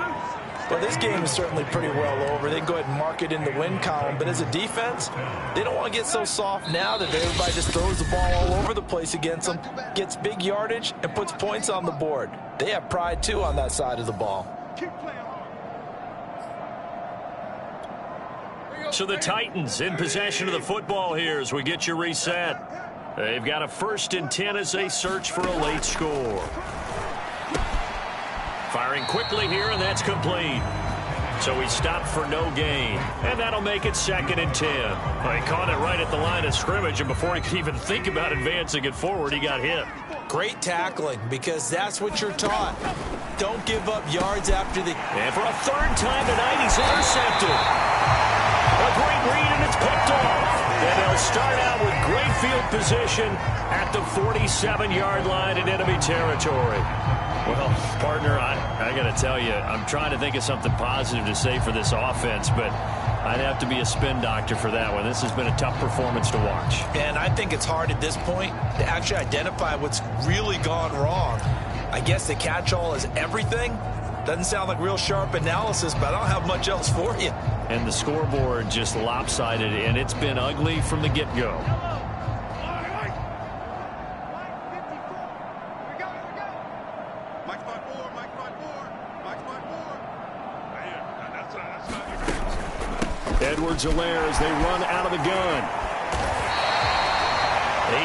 Well, this game is certainly pretty well over. They can go ahead and mark it in the win column. But as a defense, they don't want to get so soft now that everybody just throws the ball all over the place against them, gets big yardage, and puts points on the board. They have pride, too, on that side of the ball. So the Titans in possession of the football here as we get you reset. They've got a 1st and 10 as they search for a late score. Firing quickly here, and that's complete. So he stopped for no gain, and that'll make it 2nd and 10. Well, he caught it right at the line of scrimmage, and before he could even think about advancing it forward, he got hit. Great tackling, because that's what you're taught. Don't give up yards after the... And for a 3rd time tonight, he's intercepted. A great read, and it's picked off. And they'll start out with great field position at the 47-yard line in enemy territory. Well, partner, I got to tell you, I'm trying to think of something positive to say for this offense, but I'd have to be a spin doctor for that one. This has been a tough performance to watch. And I think it's hard at this point to actually identify what's really gone wrong. I guess the catch-all is everything. Doesn't sound like real sharp analysis, but I don't have much else for you. And the scoreboard just lopsided, and it's been ugly from the get-go. Edwards-Helaire as they run out of the gun.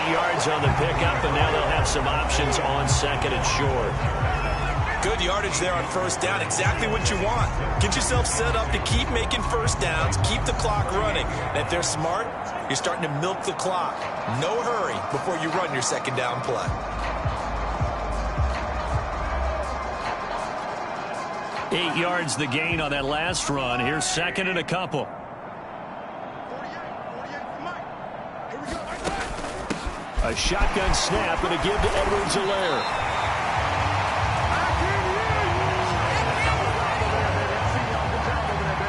8 yards on the pickup, and now they'll have some options on 2nd and short. Good yardage there on 1st down. Exactly what you want. Get yourself set up to keep making 1st downs, keep the clock running. And if they're smart, you're starting to milk the clock. No hurry before you run your 2nd down play. 8 yards the gain on that last run. Here's 2nd and a couple. A shotgun snap and a give to Edwards-Helaire.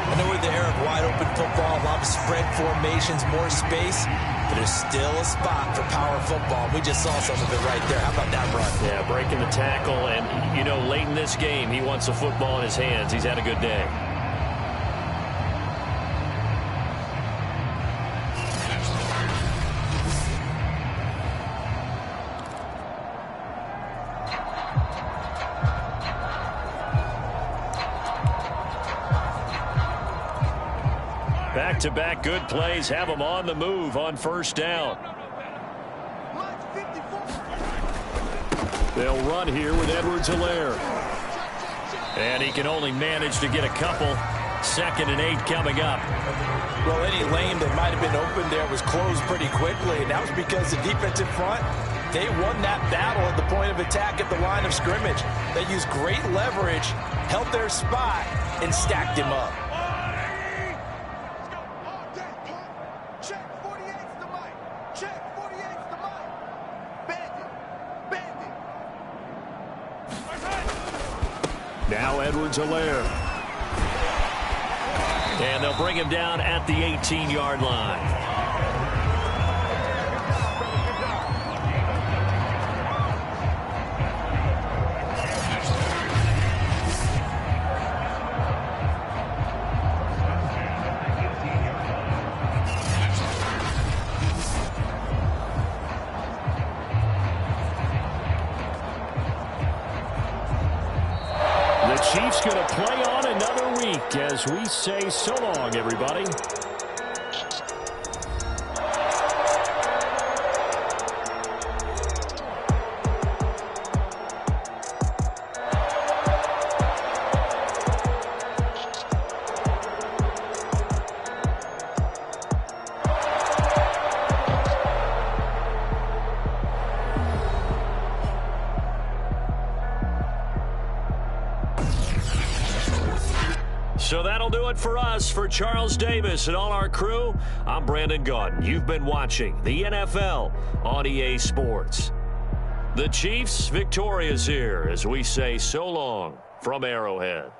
I know with the air of wide open football, a lot of spread formations, more space, but there's still a spot for power football. We just saw some of it right there. How about that run? Yeah, breaking the tackle, and, you know, late in this game, he wants the football in his hands. He's had a good day. Back-to-back good plays have him on the move on first down. They'll run here with Edwards-Helaire. And he can only manage to get a couple. 2nd and 8 coming up. Well, any lane that might have been open there was closed pretty quickly, and that was because the defensive front, they won that battle at the point of attack at the line of scrimmage. They used great leverage, held their spot, and stacked him up. Now Edwards-Helaire. And they'll bring him down at the 18-yard line. Chiefs going to play on another week as we say so long, everybody. So that'll do it for us. For Charles Davis and all our crew, I'm Brandon Gaudin. You've been watching the NFL on EA Sports. The Chiefs victorious here as we say so long from Arrowhead.